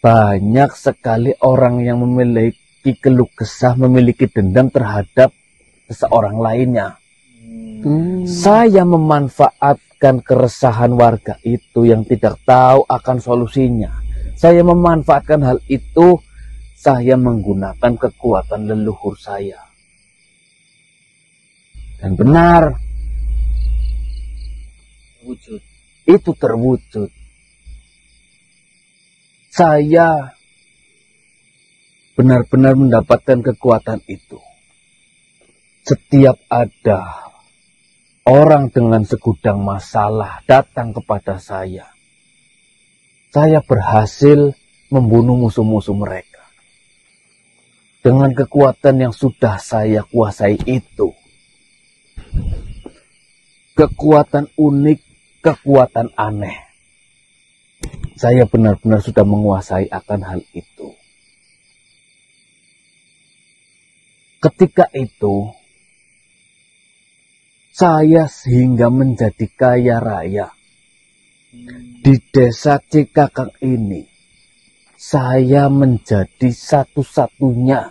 banyak sekali orang yang memiliki keluh kesah, memiliki dendam terhadap seseorang lainnya. Saya memanfaatkan keresahan warga itu yang tidak tahu akan solusinya. Saya memanfaatkan hal itu, saya menggunakan kekuatan leluhur saya. Dan benar, Wujud. itu terwujud. Saya benar-benar mendapatkan kekuatan itu. Setiap ada orang dengan segudang masalah datang kepada saya berhasil membunuh musuh-musuh mereka. Dengan kekuatan yang sudah saya kuasai itu. Kekuatan unik, kekuatan aneh. Saya benar-benar sudah menguasai akan hal itu. Ketika itu, saya sehingga menjadi kaya raya. Di desa Cikakang ini, saya menjadi satu-satunya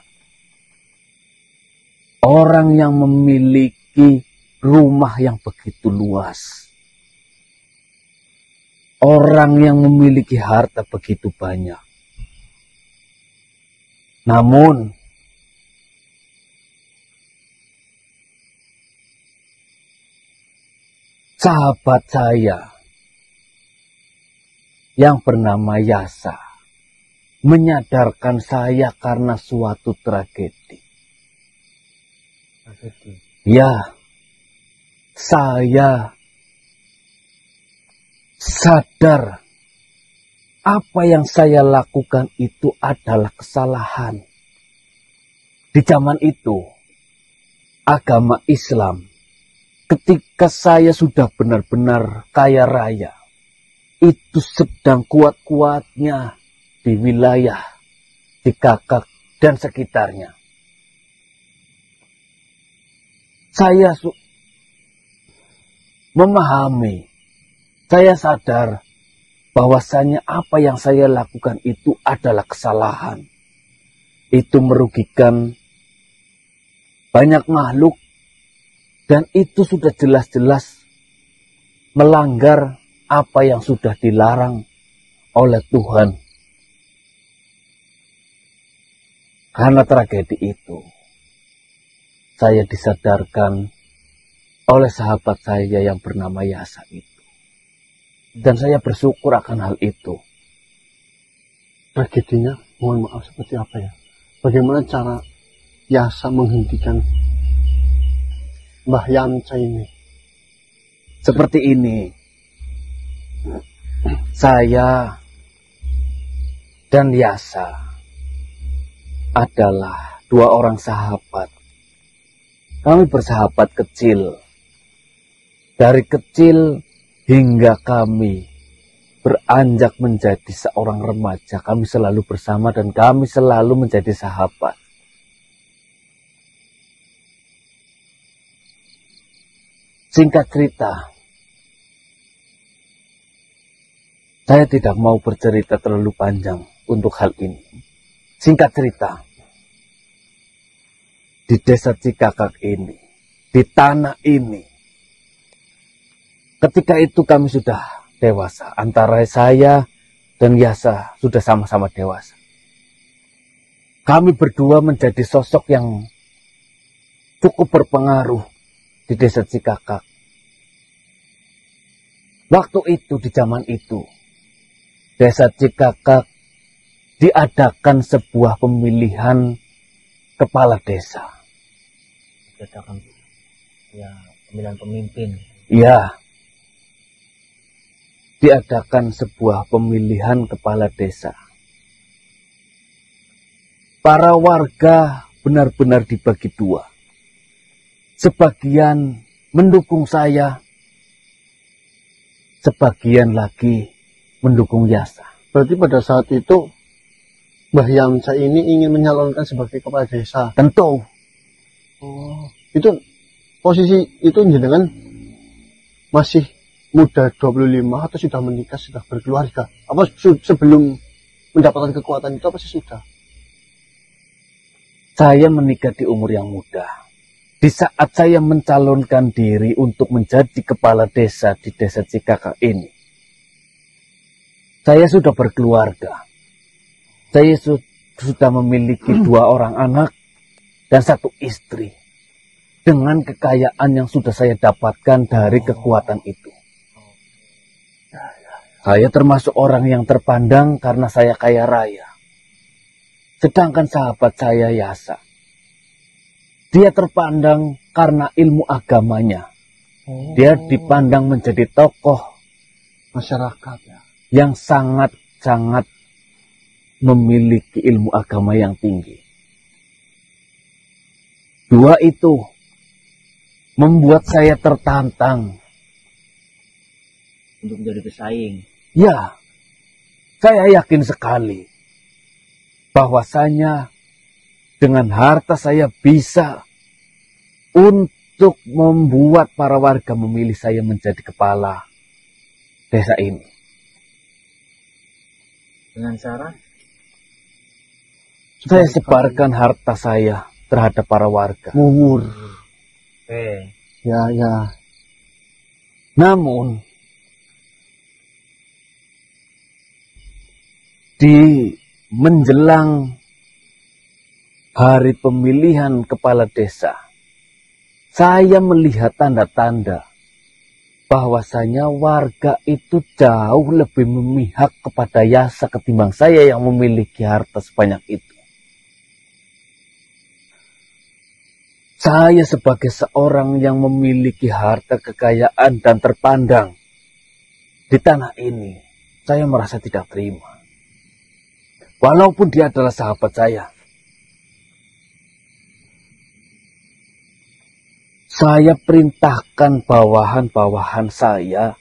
orang yang memiliki rumah yang begitu luas. Orang yang memiliki harta begitu banyak. Namun, sahabat saya yang bernama Yasa menyadarkan saya karena suatu tragedi. Ya, saya sadar apa yang saya lakukan itu adalah kesalahan. Di zaman itu, agama Islam, ketika saya sudah benar-benar kaya raya, itu sedang kuat-kuatnya di wilayah Cikakak dan sekitarnya. Saya memahami, saya sadar bahwasanya apa yang saya lakukan itu adalah kesalahan. Itu merugikan banyak makhluk dan itu sudah jelas-jelas melanggar apa yang sudah dilarang oleh Tuhan. Karena tragedi itu, saya disadarkan oleh sahabat saya yang bernama Yasa itu. Dan saya bersyukur akan hal itu. Tragedinya, mohon maaf, seperti apa ya? Bagaimana cara Yasa menghentikan Mbah Yamca ini? Seperti ini. Saya dan Yasa adalah dua orang sahabat. Kami bersahabat kecil. Dari kecil hingga kami beranjak menjadi seorang remaja, kami selalu bersama dan kami selalu menjadi sahabat. Singkat cerita, saya tidak mau bercerita terlalu panjang untuk hal ini. Singkat cerita, di desa Cikakak ini, di tanah ini, ketika itu kami sudah dewasa. Antara saya dan Yasa sudah sama-sama dewasa. Kami berdua menjadi sosok yang cukup berpengaruh di desa Cikakak. Waktu itu, di zaman itu, desa Cikakak diadakan sebuah pemilihan kepala desa. Diadakan ya pemilihan pemimpin. Ya, diadakan sebuah pemilihan kepala desa. Para warga benar-benar dibagi dua. Sebagian mendukung saya, sebagian lagi mendukung Yasa. Berarti pada saat itu Mbah Yamca ini ingin menyalonkan sebagai kepala desa. Tentu. Oh, itu posisi itu jenengan masih muda 25 atau sudah menikah, sudah berkeluarga? Apa sebelum mendapatkan kekuatan itu apa sih sudah? Saya menikah di umur yang muda. Di saat saya mencalonkan diri untuk menjadi kepala desa di desa Cikakak ini, saya sudah berkeluarga. Saya sudah memiliki 2 orang anak dan 1 istri. Dengan kekayaan yang sudah saya dapatkan dari kekuatan itu. Saya termasuk orang yang terpandang karena saya kaya raya. Sedangkan sahabat saya Yasa, dia terpandang karena ilmu agamanya. Dia dipandang menjadi tokoh Masyarakat ya. yang sangat-sangat memiliki ilmu agama yang tinggi. 2 itu membuat saya tertantang. Untuk menjadi pesaing. Ya, saya yakin sekali bahwasanya dengan harta saya bisa untuk membuat para warga memilih saya menjadi kepala desa ini. Dengan cara? Saya sebarkan harta saya terhadap para warga. Mumur. Oke. Ya. Namun, di menjelang hari pemilihan kepala desa, saya melihat tanda-tanda bahwasanya warga itu jauh lebih memihak kepada Yasa ketimbang saya yang memiliki harta sebanyak itu. Saya sebagai seorang yang memiliki harta kekayaan dan terpandang di tanah ini, saya merasa tidak terima. Walaupun dia adalah sahabat saya. Saya perintahkan bawahan-bawahan saya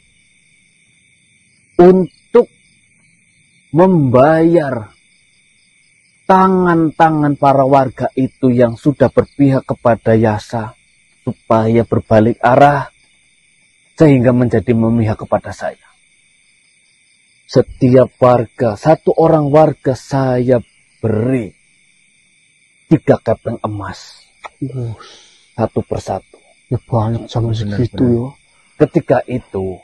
untuk membayar tangan-tangan para warga itu yang sudah berpihak kepada Yasa supaya berbalik arah sehingga menjadi memihak kepada saya. Setiap warga, 1 orang warga saya beri 3 keping emas. Satu persatu. Ya banyak sama segitu ya. Ketika itu,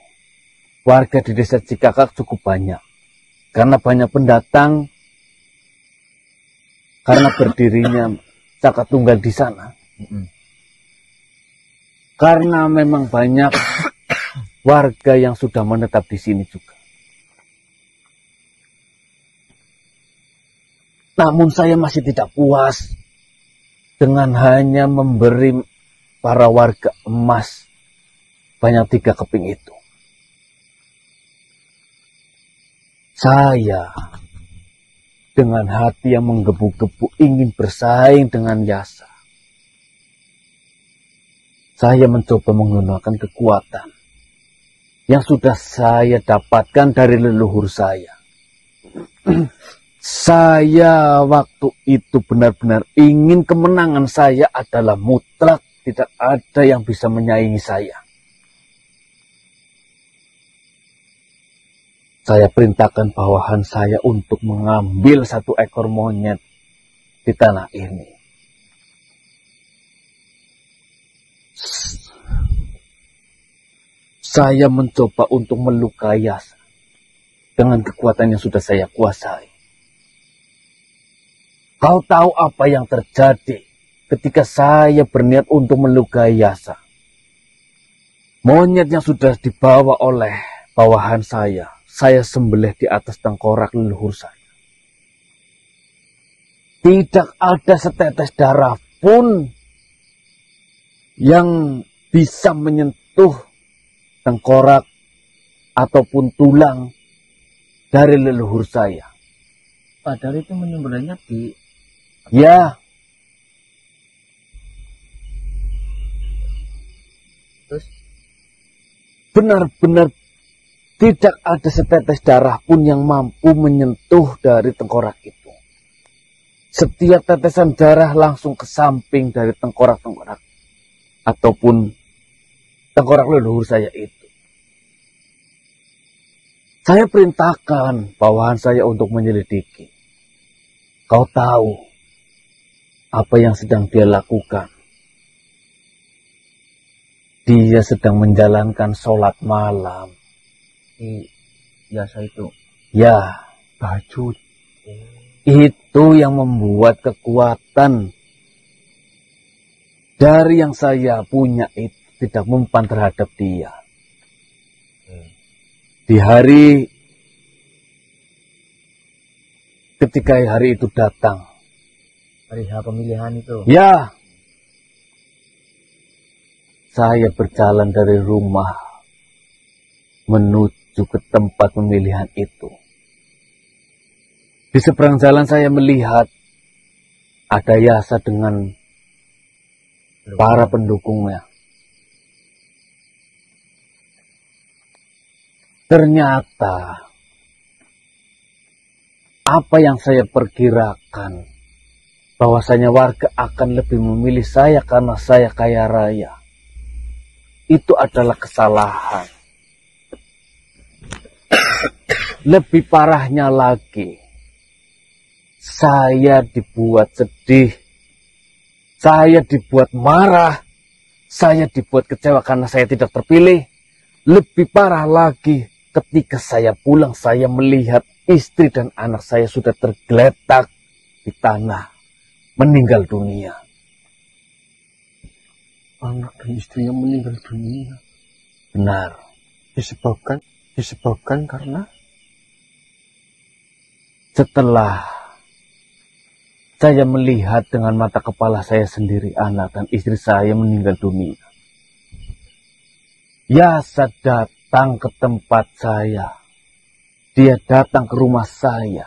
warga di desa Cikakak cukup banyak. karena banyak pendatang, karena berdirinya Caka Tunggal di sana. Karena memang banyak warga yang sudah menetap di sini juga. Namun saya masih tidak puas dengan hanya memberi para warga emas banyak 3 keping itu. Saya dengan hati yang menggebu-gebu ingin bersaing dengan Yasa. Saya mencoba menggunakan kekuatan yang sudah saya dapatkan dari leluhur saya. Saya waktu itu benar-benar ingin kemenangan saya adalah mutlak. Tidak ada yang bisa menyaingi saya. Saya perintahkan bawahan saya untuk mengambil 1 ekor monyet di tanah ini. Saya mencoba untuk melukai Yasa dengan kekuatan yang sudah saya kuasai. Kau tahu apa yang terjadi ketika saya berniat untuk melukai Yasa? Monyet yang sudah dibawa oleh bawahan saya sembelih di atas tengkorak leluhur saya. Tidak ada setetes darah pun yang bisa menyentuh tengkorak ataupun tulang dari leluhur saya. Padahal itu menyembelihnya di... Ya. Terus? Benar-benar tidak ada setetes darah pun yang mampu menyentuh dari tengkorak itu. Setiap tetesan darah langsung ke samping dari tengkorak-tengkorak ataupun tengkorak leluhur saya itu. Saya perintahkan bawahan saya untuk menyelidiki. Kau tahu apa yang sedang dia lakukan? Dia sedang menjalankan sholat malam. Di Yasa itu? Ya, Bajut. Itu yang membuat kekuatan dari yang saya punya itu tidak mempan terhadap dia. Di hari ketika hari itu datang. Hari H pemilihan itu? Ya. Saya berjalan dari rumah menuju ke tempat pemilihan itu. Di seberang jalan saya melihat ada Yasa dengan para pendukungnya. Ternyata apa yang saya perkirakan, bahwasanya warga akan lebih memilih saya karena saya kaya raya, itu adalah kesalahan. Lebih parahnya lagi, saya dibuat sedih, saya dibuat marah, saya dibuat kecewa karena saya tidak terpilih. Lebih parah lagi, ketika saya pulang, saya melihat istri dan anak saya sudah tergeletak di tanah, meninggal dunia. Anak dan istrinya meninggal dunia. Benar. Disebabkan karena setelah saya melihat dengan mata kepala saya sendiri, anak dan istri saya meninggal dunia. Yasa datang ke tempat saya. Dia datang ke rumah saya.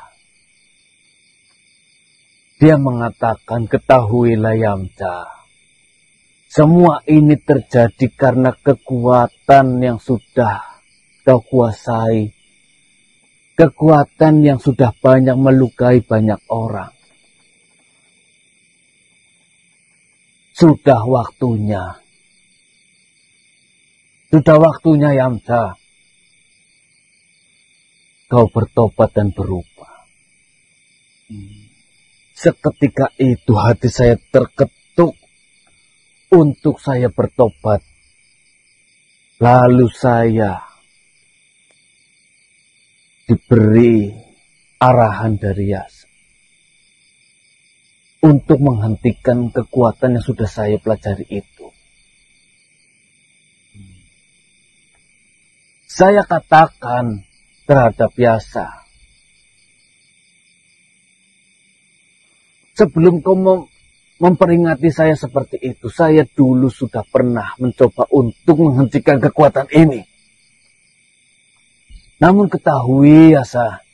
Dia mengatakan, ketahuilah Yamcha, semua ini terjadi karena kekuatan yang sudah kau kuasai. Kekuatan yang sudah banyak melukai banyak orang. Sudah waktunya. Sudah waktunya Yamcha. Kau bertobat dan berubah. Seketika itu hati saya terketuk untuk saya bertobat. Lalu saya diberi arahan dari Yasa untuk menghentikan kekuatan yang sudah saya pelajari itu. Saya katakan terhadap Yasa, sebelum kau memperingati saya seperti itu, saya dulu sudah pernah mencoba untuk menghentikan kekuatan ini. Namun ketahui Yasa,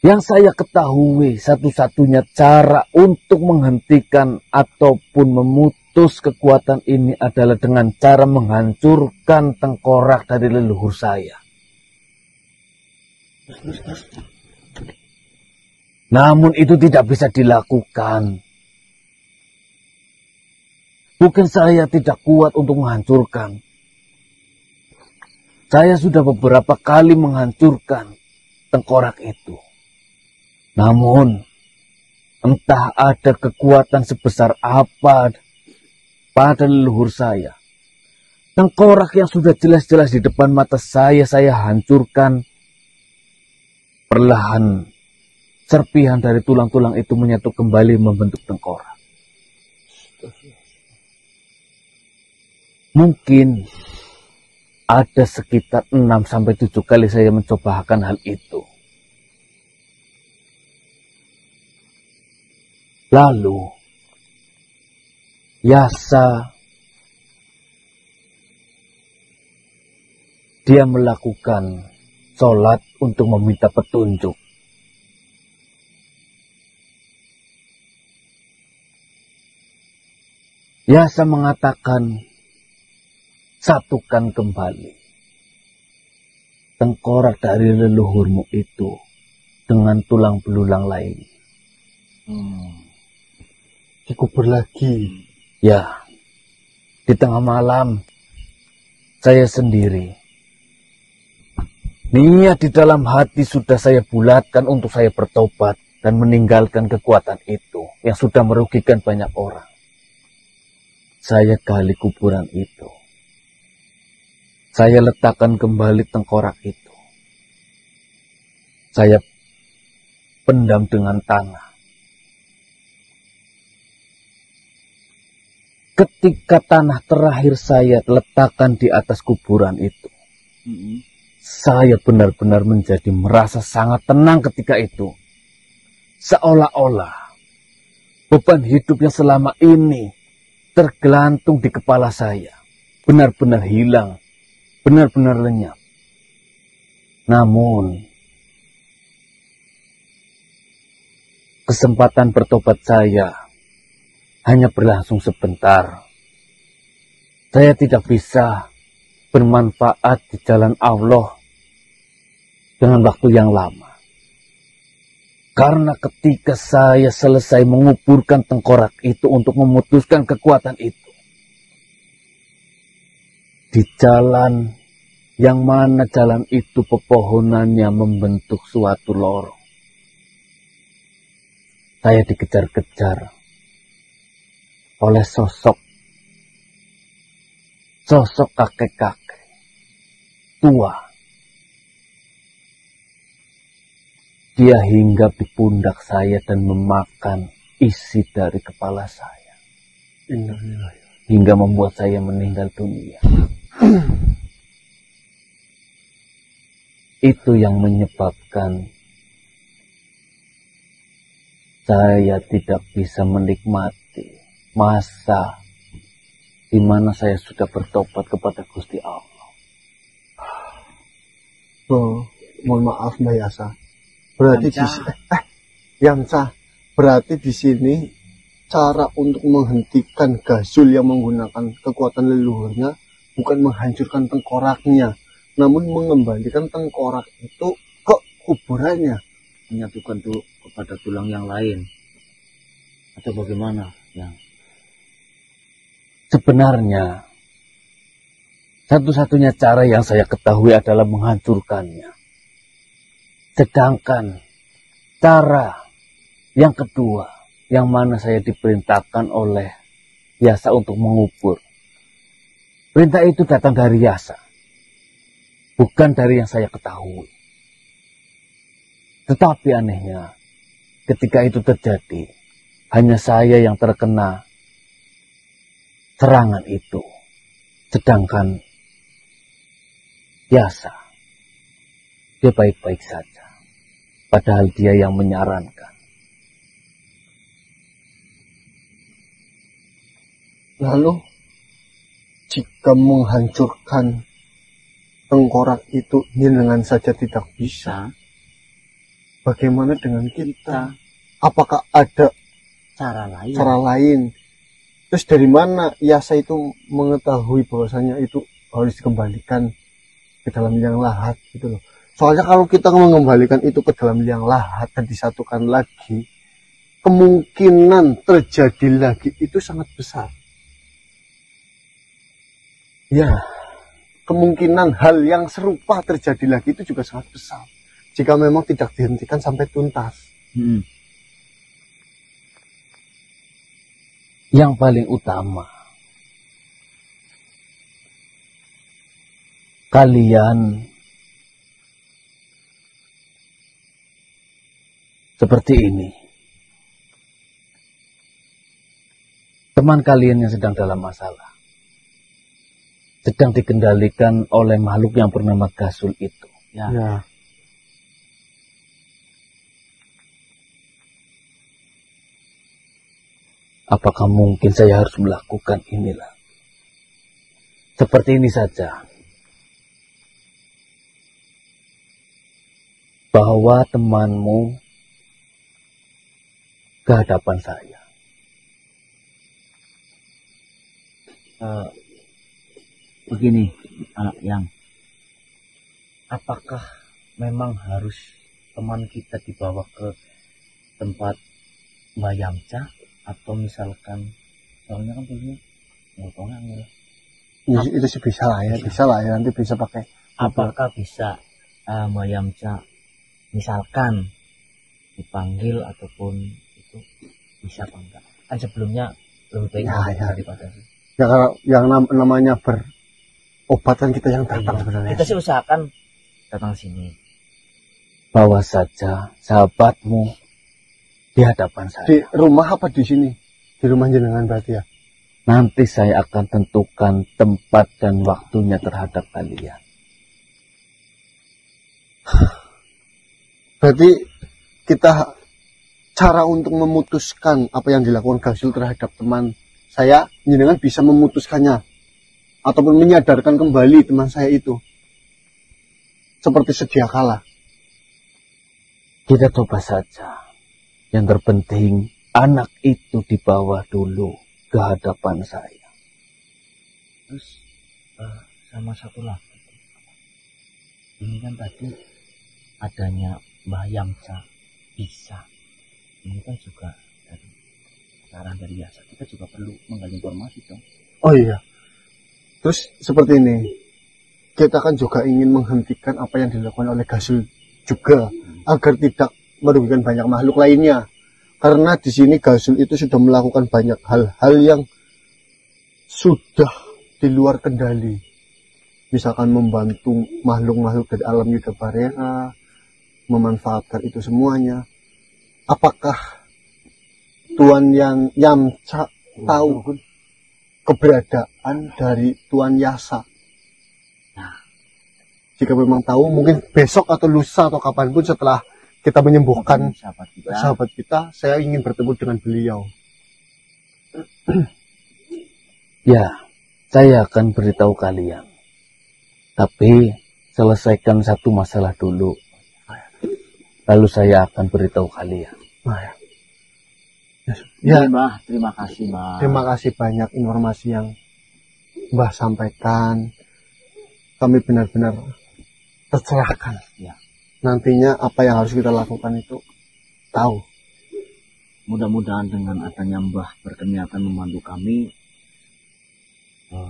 yang saya ketahui satu-satunya cara untuk menghentikan ataupun memutus kekuatan ini adalah dengan cara menghancurkan tengkorak dari leluhur saya. Namun itu tidak bisa dilakukan. Bukan saya tidak kuat untuk menghancurkan. Saya sudah beberapa kali menghancurkan tengkorak itu. Namun, entah ada kekuatan sebesar apa pada leluhur saya. Tengkorak yang sudah jelas-jelas di depan mata saya hancurkan. Perlahan, serpihan dari tulang-tulang itu menyatu kembali membentuk tengkorak. Mungkin ada sekitar 6-7 kali saya mencobakan hal itu. Lalu, Yasa, dia melakukan sholat untuk meminta petunjuk. Yasa mengatakan, satukan kembali tengkorak dari leluhurmu itu dengan tulang belulang lain. Dikubur lagi. Ya, di tengah malam saya sendiri. Niat di dalam hati sudah saya bulatkan untuk saya bertobat dan meninggalkan kekuatan itu yang sudah merugikan banyak orang. Saya gali kuburan itu. Saya letakkan kembali tengkorak itu. Saya pendam dengan tanah. Ketika tanah terakhir saya letakkan di atas kuburan itu, saya benar-benar menjadi merasa sangat tenang ketika itu. Seolah-olah beban hidup yang selama ini tergelantung di kepala saya benar-benar hilang, benar-benar lenyap. Namun, kesempatan bertobat saya hanya berlangsung sebentar. Saya tidak bisa bermanfaat di jalan Allah dengan waktu yang lama. Karena ketika saya selesai menguburkan tengkorak itu untuk memutuskan kekuatan itu, di jalan yang mana jalan itu pepohonannya membentuk suatu lorong, saya dikejar-kejar oleh sosok kakek-kakek tua. Dia hinggap di pundak saya dan memakan isi dari kepala saya. Hingga membuat saya meninggal dunia. Itu yang menyebabkan saya tidak bisa menikmati masa di mana saya sudah bertobat kepada Gusti Allah. Mohon maaf Mbak Yasa. Berarti berarti di sini cara untuk menghentikan Gazul yang menggunakan kekuatan leluhurnya bukan menghancurkan tengkoraknya, namun mengembalikan tengkorak itu ke kuburannya, Menyatukan tuh kepada tulang yang lain. Atau bagaimana? Ya. Sebenarnya, satu-satunya cara yang saya ketahui adalah menghancurkannya. Sedangkan cara yang kedua, yang mana saya diperintahkan oleh Yasa untuk mengubur. Perintah itu datang dari Yasa, bukan dari yang saya ketahui. Tetapi anehnya, ketika itu terjadi, hanya saya yang terkena serangan itu. Sedangkan biasa, dia baik-baik saja. Padahal dia yang menyarankan. Lalu, jika menghancurkan tengkorak itu dengan saja tidak bisa, bagaimana dengan kita? Apakah ada cara lain? Terus dari mana Yasa itu mengetahui bahwasanya itu harus dikembalikan ke dalam liang lahat gitu loh. Soalnya kalau kita mengembalikan itu ke dalam liang lahat dan disatukan lagi, kemungkinan terjadi lagi itu sangat besar. Ya, kemungkinan hal yang serupa terjadi lagi itu juga sangat besar. Jika memang tidak dihentikan sampai tuntas. Yang paling utama, kalian seperti ini. Teman kalian yang sedang dalam masalah, sedang dikendalikan oleh makhluk yang bernama Gasul itu. Ya. Apakah mungkin saya harus melakukan inilah? Seperti ini saja. Bawa temanmu ke hadapan saya. Begini, yang apakah memang harus teman kita dibawa ke tempat Mbak Yamcha, atau misalkan soalnya kan punya motornya Itu sih bisa lah ya, nanti bisa pakai. Apakah bisa Mbak Yamcha misalkan dipanggil ataupun itu bisa apa enggak? Kan sebelumnya lebih baik daripada ya, kalau yang namanya berobat kan kita yang datang sebenarnya. Kita sih usahakan datang sini. Bawa saja sahabatmu di hadapan saya. Di rumah apa di sini? Di rumah jenengan berarti ya? Nanti saya akan tentukan tempat dan waktunya terhadap kalian. Berarti kita cara untuk memutuskan apa yang dilakukan Gasul terhadap teman saya, jenengan bisa memutuskannya ataupun menyadarkan kembali teman saya itu seperti sedia kala. Kita coba saja. Yang terpenting anak itu dibawa dulu ke hadapan saya. Terus sama satu lagi, ini kan tadi adanya Mbah Yamcha bisa, ini kan juga dari saran dari Yasa, kita juga perlu menggali informasi dong. Oh iya. Terus seperti ini, kita kan juga ingin menghentikan apa yang dilakukan oleh Gasul juga, agar tidak merugikan banyak makhluk lainnya. Karena di sini Gasul itu sudah melakukan banyak hal-hal yang sudah di luar kendali. Misalkan membantu makhluk-makhluk dari alam Yuda Barera, memanfaatkan itu semuanya. Apakah Tuan yang Yamcha tahu keberadaan dari Tuan Yasa? Nah, jika memang tahu, mungkin besok atau lusa atau kapanpun setelah kita menyembuhkan sahabat kita, saya ingin bertemu dengan beliau. Ya, saya akan beritahu kalian. Tapi selesaikan satu masalah dulu. Lalu saya akan beritahu kalian. Ya, Mbah, terima kasih, Mbah. Terima kasih banyak informasi yang Mbah sampaikan. Kami benar-benar tercerahkan. Ya. Nantinya apa yang harus kita lakukan itu tahu. Mudah-mudahan dengan adanya Mbah berkenan akan membantu kami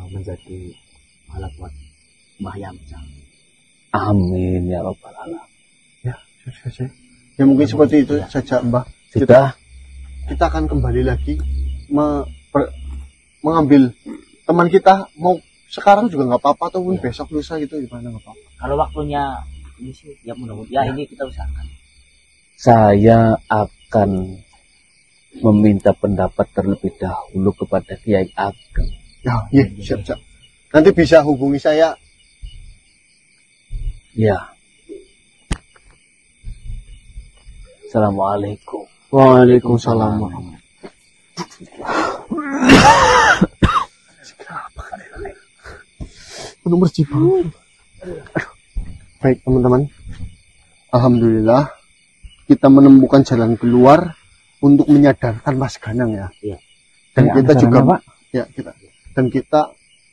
menjadi alat buat Mbah Yamcha. Amin ya rabbal alamin. Ya mungkin seperti itu saja Mbah. Kita akan kembali lagi mengambil teman kita, mau sekarang juga nggak apa-apa ataupun besok lusa gitu gimana nggak apa-apa. Kalau waktunya ini sih ya mudah-mudahan ini kita usahakan. saya akan meminta pendapat terlebih dahulu kepada Kiai Ageng. Ya, iya, siap. Nanti bisa hubungi saya. Ya. Assalamualaikum. Waalaikumsalam. Nomor Cibang. Baik teman-teman, alhamdulillah kita menemukan jalan keluar untuk menyadarkan Mas Ganang ya. Iya. Dan Ya, kita juga, Pak. ya kita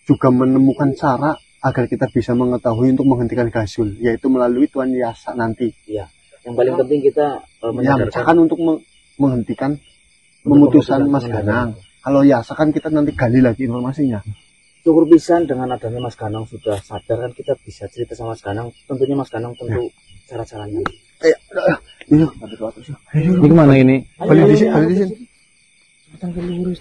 juga menemukan cara agar kita bisa mengetahui untuk menghentikan gasul, yaitu melalui Tuan Yasa nanti. Yang paling penting kita Ya, menyadarkan misalkan untuk menghentikan Untuk memutuskan pemutusan Mas Ganang. Kalau Yasa kan kita nanti gali lagi informasinya. syukur pisan dengan adanya Mas Ganang sudah sadar kan kita bisa cerita sama Mas Ganang. Tentunya Mas Ganang tentu cara-caranya. Iya. Ini kemana ini? Balik di sini. Cepetan ke lurus.